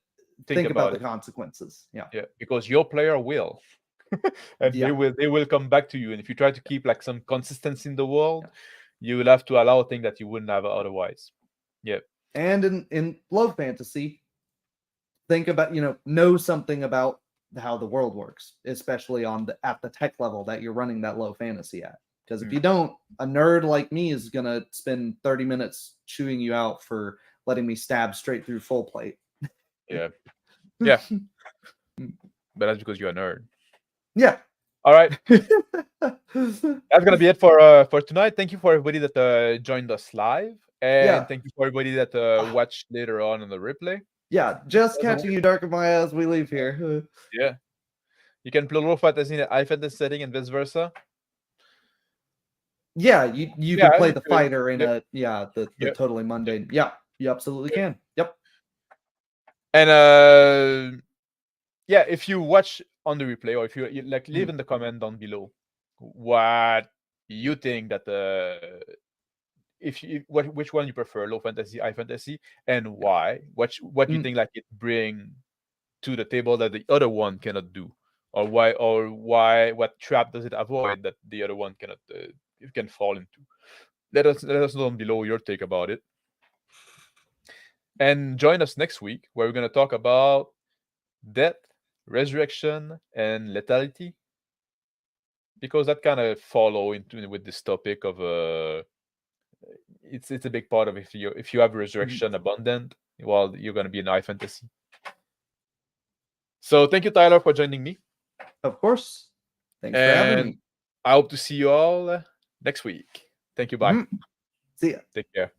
Think about the it. consequences. Yeah. Yeah, because your player will. And Yeah. they will come back to you. And if you try to keep like some consistency in the world, you will have to allow things that you wouldn't have otherwise. Yeah. And in low fantasy, think about, you know something about how the world works, especially at the tech level that you're running that low fantasy at. Because if you don't, a nerd like me is gonna spend 30 minutes chewing you out for letting me stab straight through full plate. Yeah. Yeah. But that's because you're a nerd. Yeah. All right. That's gonna be it for tonight. Thank you for everybody that joined us live, and thank you for everybody that watched later on the replay. Yeah, just catching you dark of my eye as we leave here. Yeah, you can play low fantasy in a high fantasy setting and vice versa. Yeah, you can play the fighter in the totally mundane. Yeah, you absolutely can. Yep. And yeah, if you watch on the replay, or if you like, leave in the comment down below what you think that which one you prefer, low fantasy, high fantasy, and why. What you think like it bring to the table that the other one cannot do, or why what trap does it avoid that the other one cannot it can fall into. Let us know down below your take about it. And join us next week where we're going to talk about death, resurrection, and lethality, because that kind of follow into with this topic of it's a big part of if you have resurrection abundant, well, you're going to be in high fantasy. So thank you, Tyler, for joining me. Of course. Thanks for having me. I hope to see you all next week. Thank you. Bye. See ya. Take care.